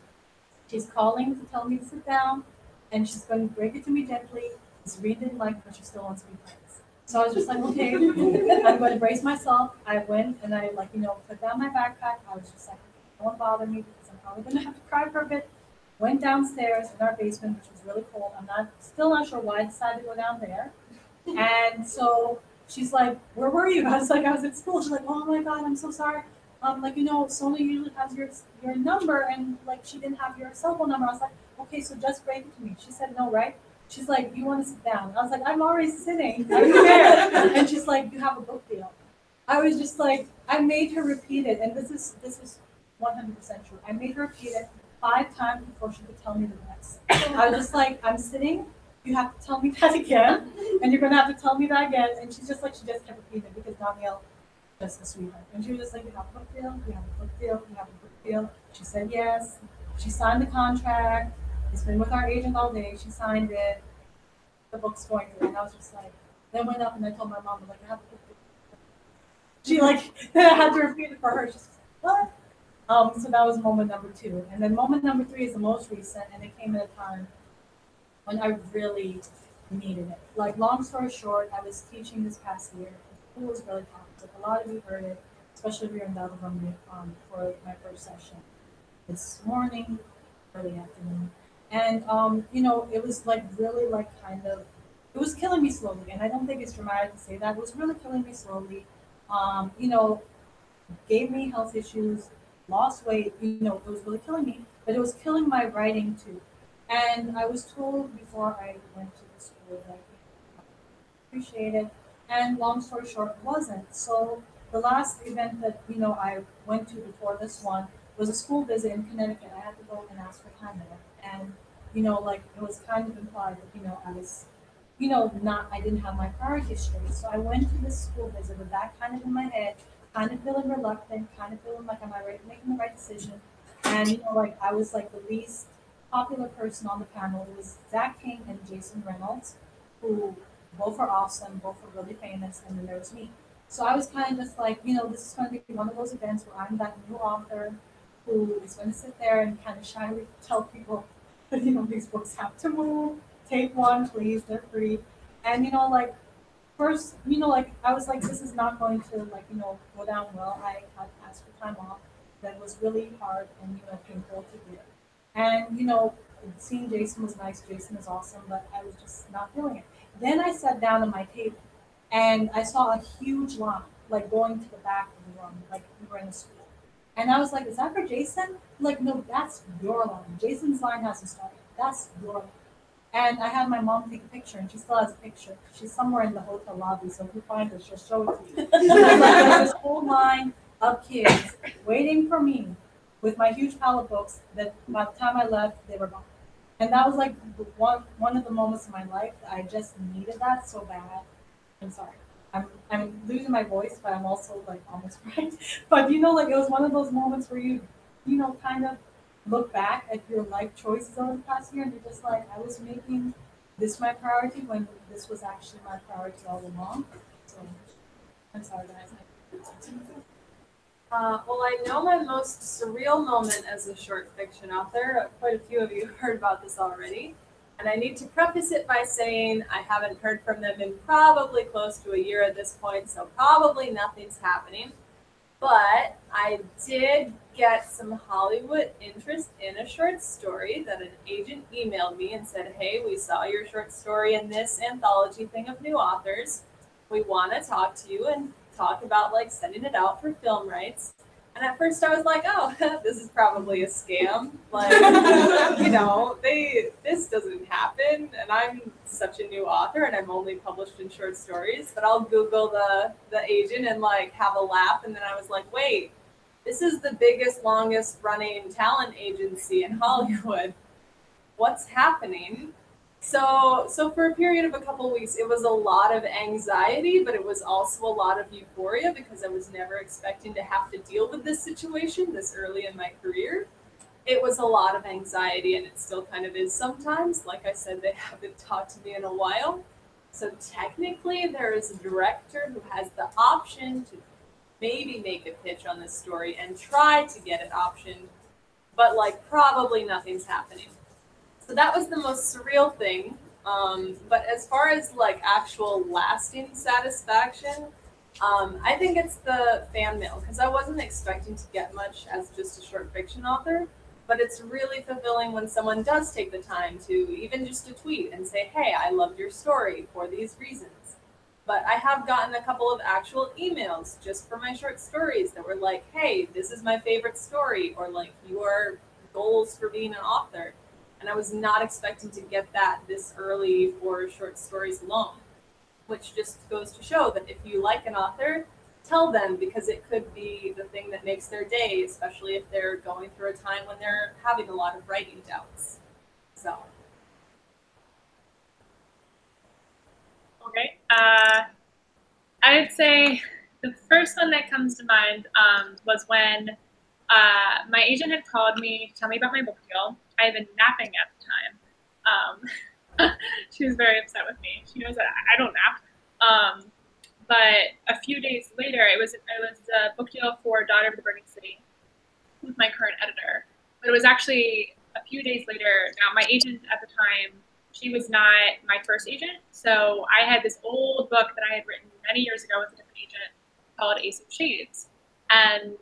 she's calling to tell me to sit down, and she's going to break it to me gently. This Reed didn't like, but she still wants to be friends. So I was just like, okay, I'm going to brace myself. I went and I put down my backpack. I was just like, don't bother me, because I'm probably going to have to cry for a bit. Went downstairs in our basement, which was really cold. I'm still not sure why I decided to go down there. And so she's like, where were you? I was at school. She's like, oh my God, I'm so sorry. Sona usually has your number, and like she didn't have your cell phone number. I was like, okay, so just break it to me. She said, no, right? She's like, you want to sit down? I was like, I'm already sitting. I'm there. And she's like, you have a book deal. I was just like, I made her repeat it, and this is 100% true. I made her repeat it 5 times before she could tell me the rest. I was just like, I'm sitting, you have to tell me that again, and you're gonna have to tell me that again. And she's just like, she just kept repeating it, because Danielle just a sweetheart. And she was just like, you have a book deal, you have a book deal, you have a book deal. She said yes. She signed the contract. It's been with our agent all day. She signed it. The book's going through. And I was just like, then went up and I told my mom, like, I have a book deal. She then I had to repeat it for her. She's like, what? So that was moment number 2. And then moment number 3 is the most recent, and it came at a time when I really needed it. Like, long story short, I was teaching this past year. It was really toxic. A lot of you heard it, especially if you're in DEVOURING for my first session this morning, early afternoon. And, it was like really it was killing me slowly. And I don't think it's dramatic to say that. It was really killing me slowly. Gave me health issues, lost weight, it was really killing me, but it was killing my writing too. And I was told before I went to the school that I appreciate it, and long story short, it wasn't. So the last event that, I went to before this one was a school visit in Connecticut. I had to go and ask for time there. And, it was kind of implied that, I was, I didn't have my priorities straight. So I went to this school visit with that kind of in my head, kind of feeling reluctant, kind of feeling like, am I making the right decision? And, I was like the least popular person on the panel. It was Zach King and Jason Reynolds, who both are awesome, both are really famous, and then there was me. So I was kind of just like, this is going to be one of those events where I'm that new author who is going to sit there and kind of shyly tell people that, these books have to move, take one, please, they're free. And, first, I was like, this is not going to, go down well. I had asked for time off. That was really hard and, painful to do. And, seeing Jason was nice. Jason is awesome, but I was just not feeling it. Then I sat down at my table, and I saw a huge line, going to the back of the room, like we were in the school. And I was like, is that for Jason? Like, no, that's your line. Jason's line hasn't started. That's your line. And I had my mom take a picture, and she still has a picture. She's somewhere in the hotel lobby, so if you find her, she'll show it to you. There's this whole line of kids waiting for me with my huge pile of books that by the time I left, they were gone. And that was like one of the moments of my life that I just needed that so bad. I'm sorry. I'm losing my voice, but I'm also like almost right. But you know, like it was one of those moments where you know, kind of look back at your life choices over the past year and you're just like, I was making this my priority when this was actually my priority all along. So I'm sorry guys. Well, I know my most surreal moment as a short fiction author. Quite a few of you have heard about this already. And I need to preface it by saying I haven't heard from them in probably close to a year at this point, so probably nothing's happening. But I did get some Hollywood interest in a short story that an agent emailed me and said, hey, we saw your short story in this anthology thing of new authors. We want to talk to you and talk about like sending it out for film rights. And at first I was like, oh, this is probably a scam. Like, you know, this doesn't happen. And I'm such a new author and I'm only published in short stories. But I'll Google the agent and like have a laugh. And then I was like, wait, this is the biggest, longest running talent agency in Hollywood. What's happening? So for a period of a couple of weeks, it was a lot of anxiety, but it was also a lot of euphoria because I was never expecting to have to deal with this situation this early in my career. It was a lot of anxiety, and it still kind of is sometimes. Like I said, they haven't talked to me in a while. So technically, there is a director who has the option to maybe make a pitch on this story and try to get it optioned, but like probably nothing's happening. So that was the most surreal thing. But as far as like actual lasting satisfaction, I think it's the fan mail because I wasn't expecting to get much as just a short fiction author. But it's really fulfilling when someone does take the time to even just a tweet and say, hey, I loved your story for these reasons. But I have gotten a couple of actual emails just for my short stories that were like, hey, this is my favorite story, or like your goals for being an author. And I was not expecting to get that this early for short stories alone, which just goes to show that if you like an author, tell them because it could be the thing that makes their day, especially if they're going through a time when they're having a lot of writing doubts. So. Okay. I would say the first one that comes to mind was when my agent had called me to tell me about my book deal. I had been napping at the time. She was very upset with me. She knows that I don't nap. But a few days later, it was a book deal for Daughter of the Burning City with my current editor. But it was actually a few days later. Now, my agent at the time, she was not my first agent. So I had this old book that I had written many years ago with a different agent called Ace of Shades. And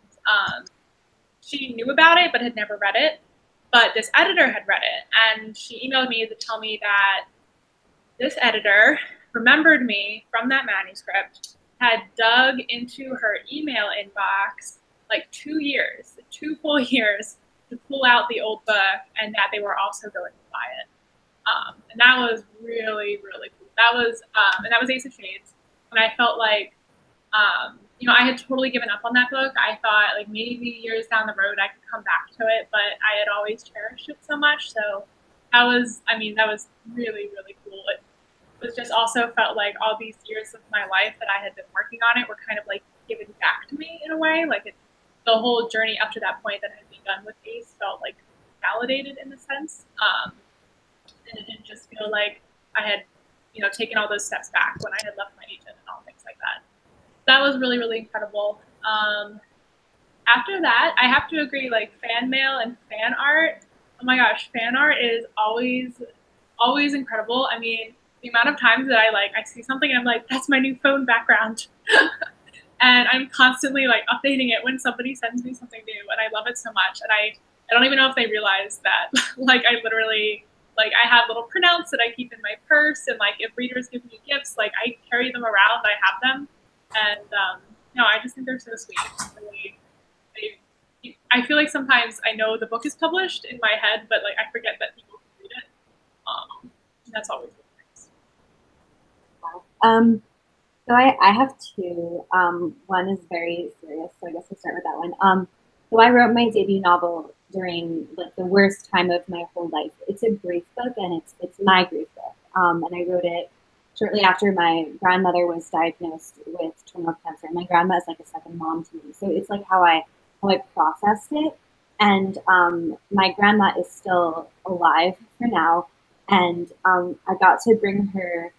she knew about it, but had never read it. But this editor had read it, and she emailed me to tell me that this editor remembered me from that manuscript, had dug into her email inbox like 2 years, 2 full years, to pull out the old book, and that they were also going to buy it. And that was really, really cool. That was, and that was Ace of Shades. And I felt like, you know, I had totally given up on that book. I thought like maybe years down the road I could come back to it, but I had always cherished it so much. So that was, I mean, that was really, really cool. It was just also felt like all these years of my life that I had been working on it were kind of like given back to me in a way. Like the whole journey up to that point that had begun with Ace felt like validated in a sense. And it didn't just feel like I had, you know, taken all those steps back when I had left my agent and all things like that. That was really, really incredible. After that, I have to agree, like fan mail and fan art. Oh my gosh, fan art is always, always incredible. I mean, the amount of times that I see something and I'm like, that's my new phone background. And I'm constantly like updating it when somebody sends me something new, and I love it so much. And I don't even know if they realize that, like I literally, like I have little printouts that I keep in my purse, and like if readers give me gifts, like I carry them around, I have them. And no, I just think they're so sweet. Really, I feel like sometimes I know the book is published in my head, but like I forget that people can read it. That's always really nice. So I have two. One is very serious, so I guess we'll start with that one. So I wrote my debut novel during like the worst time of my whole life. It's a grief book, and it's my grief book. And I wrote it shortly after my grandmother was diagnosed with terminal cancer. My grandma is like a second mom to me, so it's like how I processed it. And my grandma is still alive for now, and I got to bring her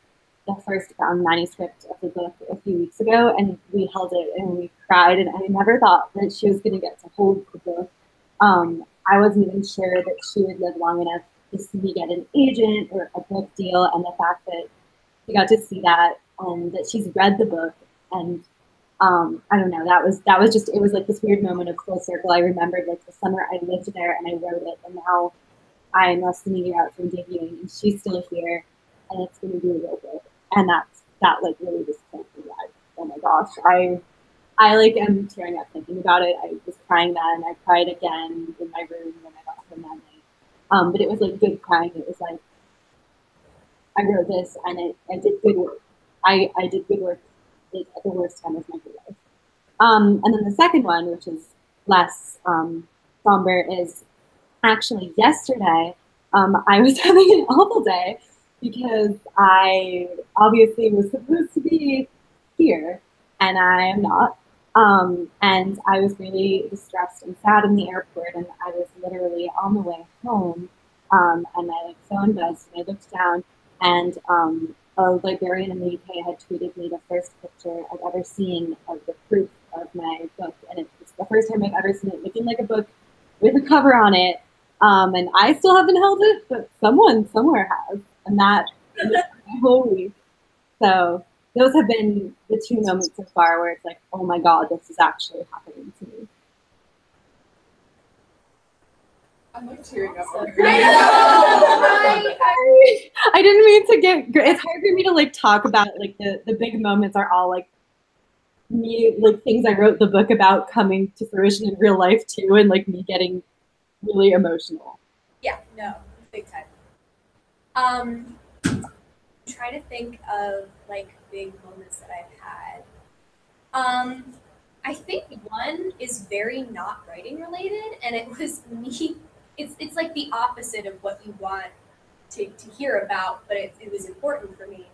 the first bound manuscript of the book a few weeks ago, and we held it and we cried, and I never thought that she was going to get to hold the book. I wasn't even sure that she would live long enough to see me get an agent or a book deal, and the fact that she got to see that and that she's read the book, and I don't know, that was just, it was like this weird moment of full circle. I remembered like the summer I lived there and I wrote it, and now I'm less than a year out from debuting, and she's still here, and it's going to be a real book. And that like really just can't be that. Oh my gosh, I like am tearing up thinking about it. I was crying then, I cried again in my room when I got home that night. But it was like good crying. It was like I wrote this and I did good work. I did good work at the worst time of my whole life. And then the second one, which is less somber, is actually yesterday. I was having an awful day because I obviously was supposed to be here, and I am not. And I was really distressed and sad in the airport, and I was literally on the way home, and my like phone buzzed, and I looked down, and a librarian in the UK had tweeted me the first picture I've ever seen of the proof of my book, and it's the first time I've ever seen it looking like a book with a cover on it. And I still haven't held it, but someone somewhere has, and that is my whole week. So those have been the two moments so far where it's like, oh my God, this is actually happening to me. I'm like tearing up. I didn't mean to get. It's hard for me to like talk about like the big moments are all like me, like things I wrote the book about coming to fruition in real life too, and like me getting really emotional. Yeah, no, big time. I'm trying to think of like big moments that I've had. I think one is very not writing related, and it was me. It's like the opposite of what you want to hear about, but it was important for me.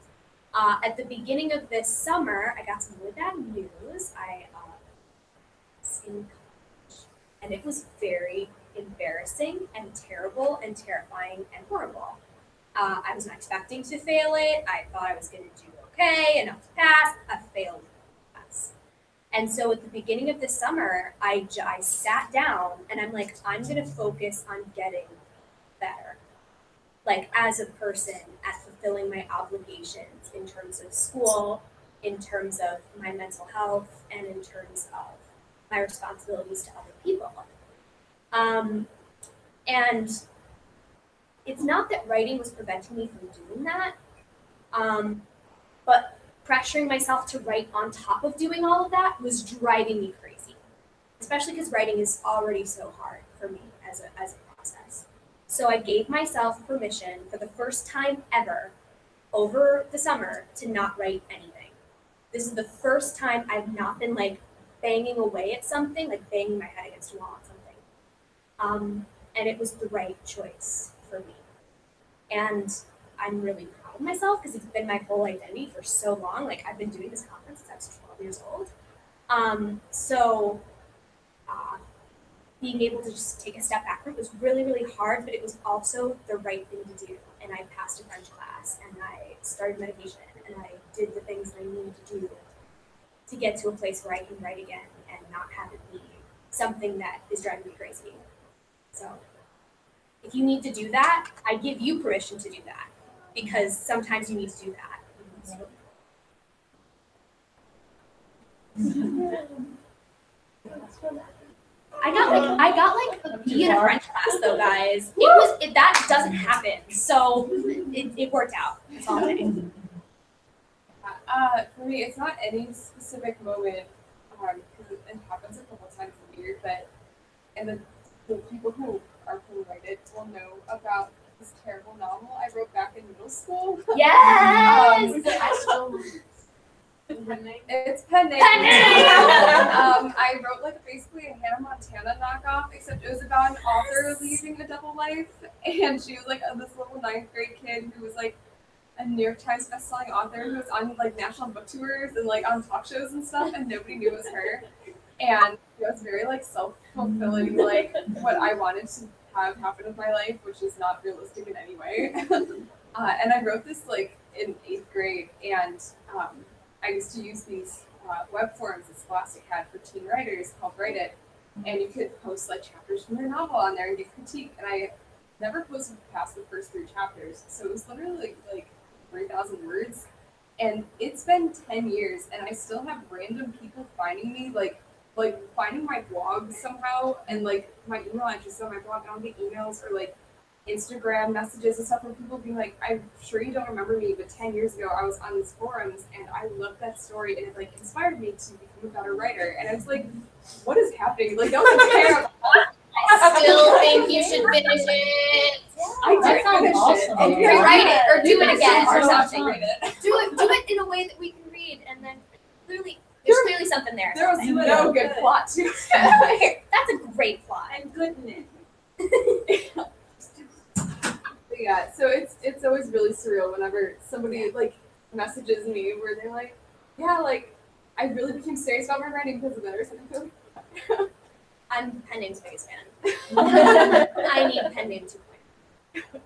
At the beginning of this summer, I got some really bad news. I was in college, and it was very embarrassing and terrible and terrifying and horrible. I was not expecting to fail it. I thought I was going to do okay, enough to pass. I failed class. And so at the beginning of this summer, I sat down and I'm like, I'm going to focus on getting better. Like as a person at fulfilling my obligations in terms of school, in terms of my mental health, and in terms of my responsibilities to other people. And it's not that writing was preventing me from doing that, but pressuring myself to write on top of doing all of that was driving me crazy, especially because writing is already so hard for me as a process. So I gave myself permission for the first time ever over the summer to not write anything. This is the first time I've not been like banging away at something, like banging my head against a wall on something. And it was the right choice for me. And I'm really proud of myself because it's been my whole identity for so long. Like I've been doing this conference since I was 12 years old. Being able to just take a step backward was really, really hard, but it was also the right thing to do. And I passed a French class, and I started meditation, and I did the things that I needed to do to get to a place where I can write again and not have it be something that is driving me crazy. So if you need to do that, I give you permission to do that, because sometimes you need to do that. I got like a B in a French class though, guys. That doesn't happen. So it worked out. That's all I'm saying. For me, it's not any specific moment, because it happens a couple times a year, but the people who are related will know about this terrible novel I wrote back in middle school. Yes! It's pen name. Pen name! I wrote like basically a Hannah Montana knockoff, except it was about an author leading a double life, and she was like this little 9th grade kid who was like a New York Times bestselling author who was on like national book tours and like on talk shows and stuff, and nobody knew it was her. And it was very like self-fulfilling, like what I wanted to have happen with my life, which is not realistic in any way. And I wrote this like in 8th grade, and I used to use these web forums that Scholastic had for teen writers called Write It, and you could post like chapters from your novel on there and get critique. And I never posted past the first 3 chapters, so it was literally like 3,000 words. And it's been 10 years, and I still have random people finding me, like finding my blog somehow, and like my email address on my blog, and I'll get emails or like Instagram messages and stuff from people being like, I'm sure you don't remember me, but 10 years ago I was on these forums and I loved that story, and it like inspired me to become a better writer. And I was like, what is happening? Like, no one cares. I still think you should finish it. I did finish it. And rewrite it or do it again or something. Read it. Do it in a way that we can read, and then there's clearly something there. There was no good plot to it. That's a great plot. And goodness. Yeah, so it's always really surreal whenever somebody like messages me where they're like, yeah, like I really became serious about my writing because of it or something. I'm Pen Name's biggest fan. I need Pen Name 2.0.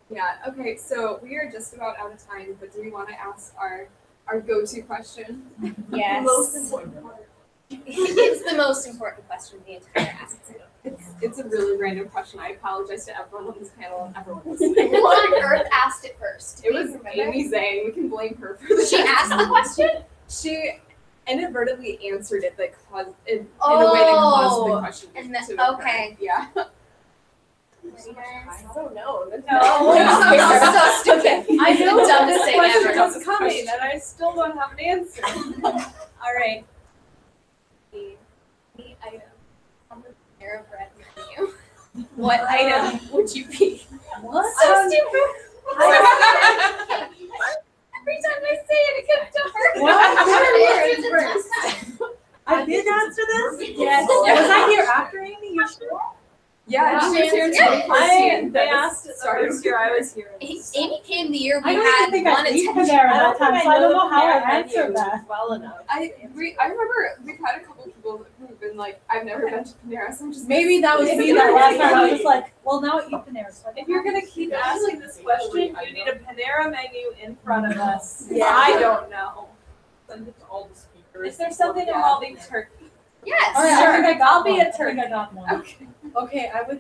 Yeah, okay, so we are just about out of time, but do we want to ask our go-to question? Yes. Most important part. It's the most important question the entire ask. It's a really random question. I apologize to everyone on this panel and everyone listening. Who on earth asked it first? It was Amy Zhang. We can blame her for this. She asked the question? She inadvertently answered it that caused in a way that caused the question to occur. Okay. Yeah. I don't know. So stupid. I know The dumbest this thing question ever. was coming, and I still don't have an answer. All right. The item on the Panera Bread menu. What item would you be? What? So stupid. Every time I say it, it gets tougher. What? I did answer this? Yes. Was I here after Amy? You sure? Yeah, she was here in Yeah. 2014. They asked it the first year I was here. Amy came the year I we don't had even think one I ate attention. Panera at that time, so I don't know how I answered that. well enough. I remember we've had a couple people who've been like, I've never been to Panera, so I'm just Maybe that was me that last time. I was just like, well, now I eat Panera. So If you're gonna keep asking this question, you need a Panera menu in front of us. Yeah. I don't know. Send it to all the speakers. Is there something involving turkey? Yes. All right, Sure. I think I got I'll be one. a I think I got one. Okay. Okay, I would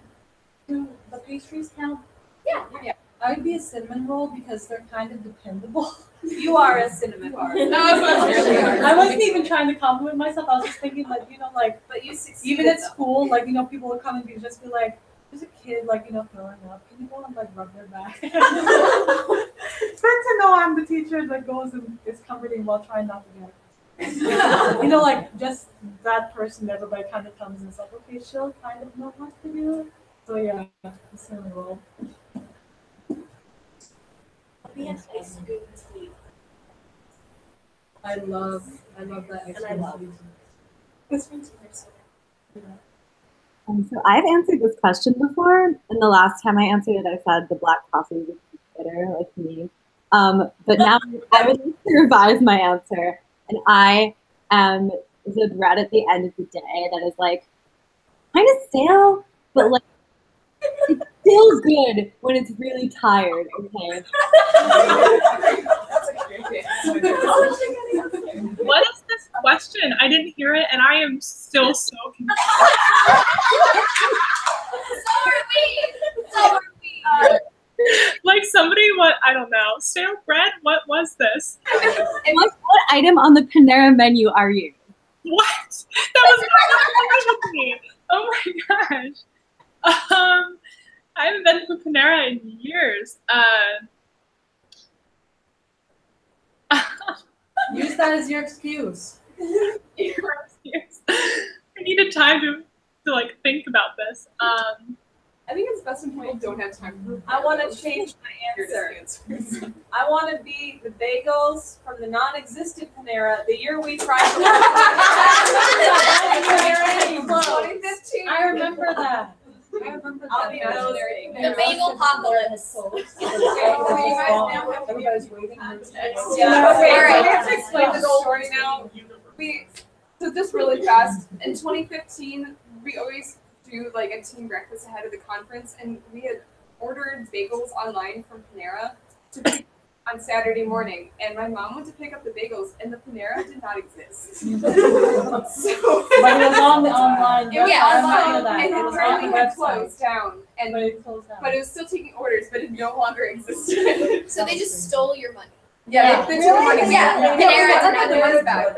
do the pastries count. Yeah. I would be a cinnamon roll because they're kind of dependable. You are a cinnamon roll. I wasn't even trying to compliment myself. I was just thinking, like, you know, like, But you succeeded. even at school, like, you know, people would come and just be like, there's a kid, like, you know, throwing up. Can you go and, like, rub their back? It's good to know I'm the teacher that goes and is comforting while trying not to get you know, like, just that person, everybody kind of comes and is like, okay, she'll kind of know what to do. So, yeah, the cinnamon roll. We have ice cream tea. I love that ice And I cream love sweet. Ice cream tea are so good. So I've answered this question before, and the last time I answered it, I said the black coffee would be bitter, like me. But now I would like to revise my answer, and I am the bread at the end of the day that is like kind of stale, but like it's still good when it's really tired. Okay. That's a great answer. What is this question? I didn't hear it, and I am still so confused. So are we. Like somebody, what, I don't know, stale bread? What was this? What item on the Panera menu are you? What? That was not me. Oh my gosh. I haven't been to Panera in years. Use that as your excuse. I needed time to like think about this. I think it's best when people don't have time for I want to change my answer. I want to be the bagels from the non-existent Panera the year we tried to I remember that. I remember I'll that. be those The bagel apocalypse. Everybody's waiting. Yeah. Okay, All right, so I have to explain the story now. So just really fast. In 2015, we always do like a team breakfast ahead of the conference, and we had ordered bagels online from Panera to pick on Saturday morning. And my mom went to pick up the bagels, and the Panera did not exist. So, But it was on the online. it was Yeah, online, and It it was on apparently the had website. closed down. And But it closed down. but it was still taking orders, but it no longer existed. So they just stole your money. Yeah, they took the money. Yeah, We Panera got did the money back.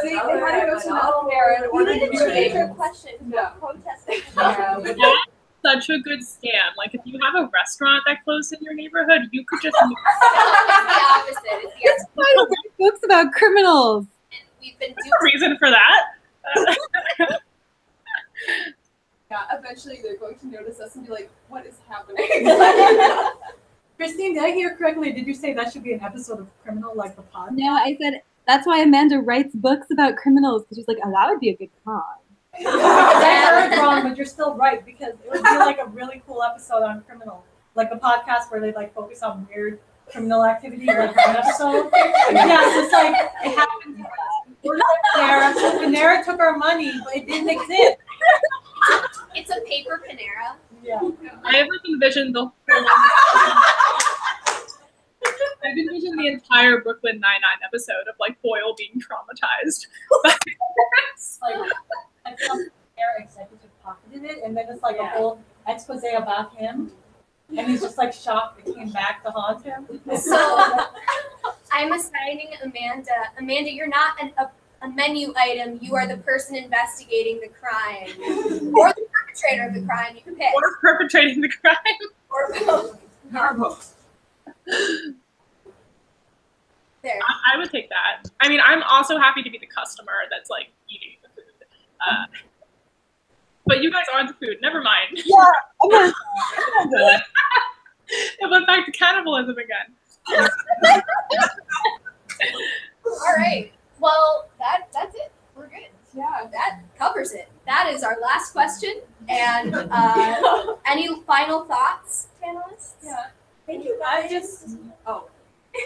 They had to go to another Panera and order new bagels. question. Yeah. Protesting. Yeah. That's such a good scam. Like, if you have a restaurant that closed in your neighborhood, you could just. It's the opposite. It's the It's why I write books about criminals. And we've been There's a reason for that. Yeah, eventually they're going to notice us and be like, what is happening? Christine, did I hear correctly? Did you say that should be an episode of Criminal like the pod? No, I said that's why Amanda writes books about criminals because she's like, oh, that would be a good con. I heard wrong, but you're still right because it would be like a really cool episode on Criminal, like the podcast where they like focus on weird criminal activity, like one episode. Yeah, it's just like it happened to us. We're there. Panera took our money, but it didn't exist. It's a paper Panera. Yeah. I have like envisioned the whole. I've envisioned the entire Brooklyn Nine-Nine episode of like Boyle being traumatized. Like I feel like Panera executive pocketed it, and then it's like a whole expose about him, and he's just like shocked it came back to haunt him. So I'm assigning Amanda. Amanda, you're not a menu item. You are the person investigating the crime, or the perpetrator of the crime. You can pick. Or perpetrating the crime. Or both. Or both. There. I would take that. I mean, I'm also happy to be the customer that's like eating the food. But you guys are the food. Never mind. Yeah, I'm gonna It went back to cannibalism again. All right. Well, that's it. We're good. Yeah. That covers it. That is our last question. And any final thoughts, panelists? Yeah. Thank you I guys. just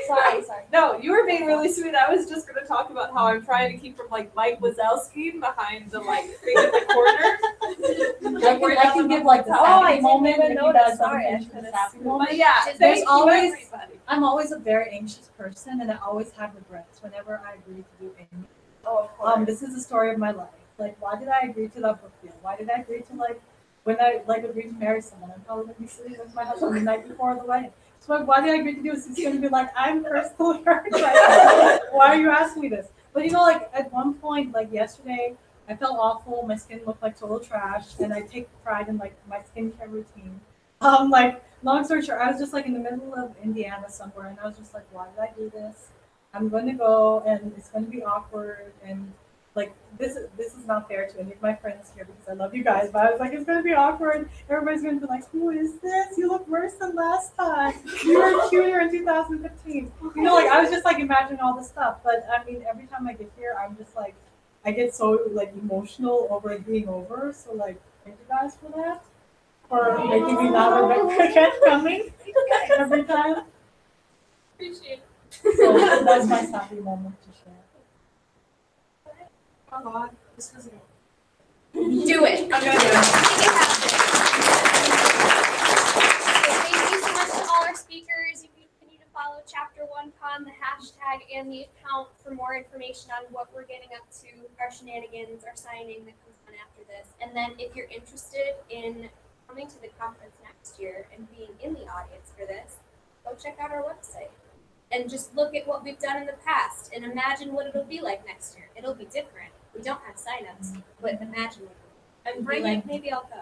Sorry. no, you were being really sweet. I was just gonna talk about how I'm trying to keep from like Mike Wazowski behind the like thing in the corner. I can give like the I happy didn't moment even if you notice. guys Sorry, I haven't finished could've the happy moment. But yeah, There's thank you, always everybody. I'm always a very anxious person, and I always have regrets whenever I agree to do anything. Oh, of course. This is the story of my life. Like, why did I agree to that book deal? Why did I agree to when I agreed to marry someone? I'm probably gonna be sitting with my husband the night before the wedding. So why did I agree to do this? He's gonna be like, I'm personally hurt. Why are you asking me this? But at one point, like yesterday, I felt awful. My skin looked like total trash, and I take pride in my skincare routine. Long story short, I was just in the middle of Indiana somewhere, and I was just like, why did I do this? I'm going to go, and it's going to be awkward, and this is not fair to any of my friends here because I love you guys, but I was like, it's going to be awkward. Everybody's going to be like, who is this? You look worse than last time. You were cuter in 2015. I was just imagining all this stuff. But I mean, every time I get here, I'm just I get so emotional over it being over. So thank you guys for that, for making me not forget coming every time. Appreciate it. So that's my happy moment to share. Oh God, this was Do it. I'm gonna do it. Make it happen. So thank you so much to all our speakers. You can continue to follow Chapter 1 Con, the hashtag, and the account for more information on what we're getting up to, our shenanigans, our signing that comes on after this. And then if you're interested in coming to the conference next year and being in the audience for this, go check out our website. And just look at what we've done in the past and imagine what it'll be like next year. It'll be different. We don't have signups, but imagine what And bring it. maybe I'll go.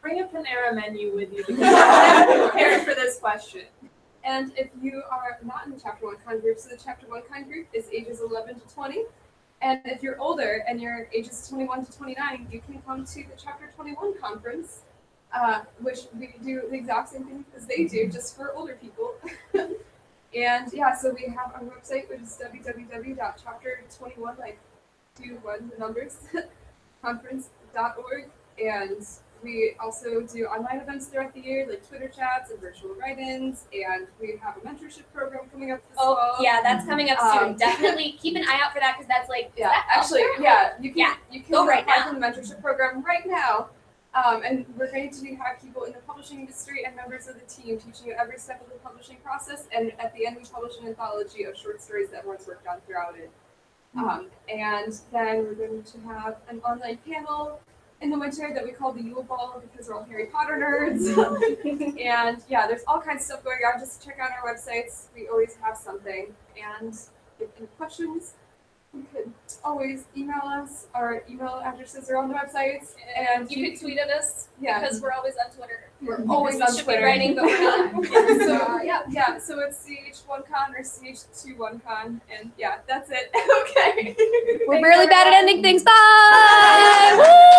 Bring a Panera menu with you because I'm prepared for this question. And if you are not in the Chapter 1 Con group, so the Chapter 1 Con group is ages 11 to 20. And if you're older and you're ages 21 to 29, you can come to the Chapter 21 conference which we do the exact same thing as they do, just for older people. And yeah, so we have our website, which is www.chapter21, like 21 the numbers, conference.org. And we also do online events throughout the year, like Twitter chats and virtual write-ins. And we have a mentorship program coming up this fall. Oh, yeah, that's coming up soon. Definitely keep an eye out for that because that's like, Yeah, that actually, yeah, you can Go right apply now. for the mentorship program right now. And we're going to have people in the publishing industry and members of the team teaching you every step of the publishing process. And at the end, we publish an anthology of short stories that everyone's worked on throughout it. And then we're going to have an online panel in the winter that we call the Yule Ball because we're all Harry Potter nerds. And yeah, there's all kinds of stuff going on. Just check out our websites. We always have something. And if you have any questions, you can always email us. Our email addresses are on the websites. And you can tweet at us because we're always on Twitter. We're always on should Twitter. be writing, but we're not. So yeah. So it's CH1Con or CH21Con, and yeah, that's it. Okay. We're really bad at ending things. Bye. Woo!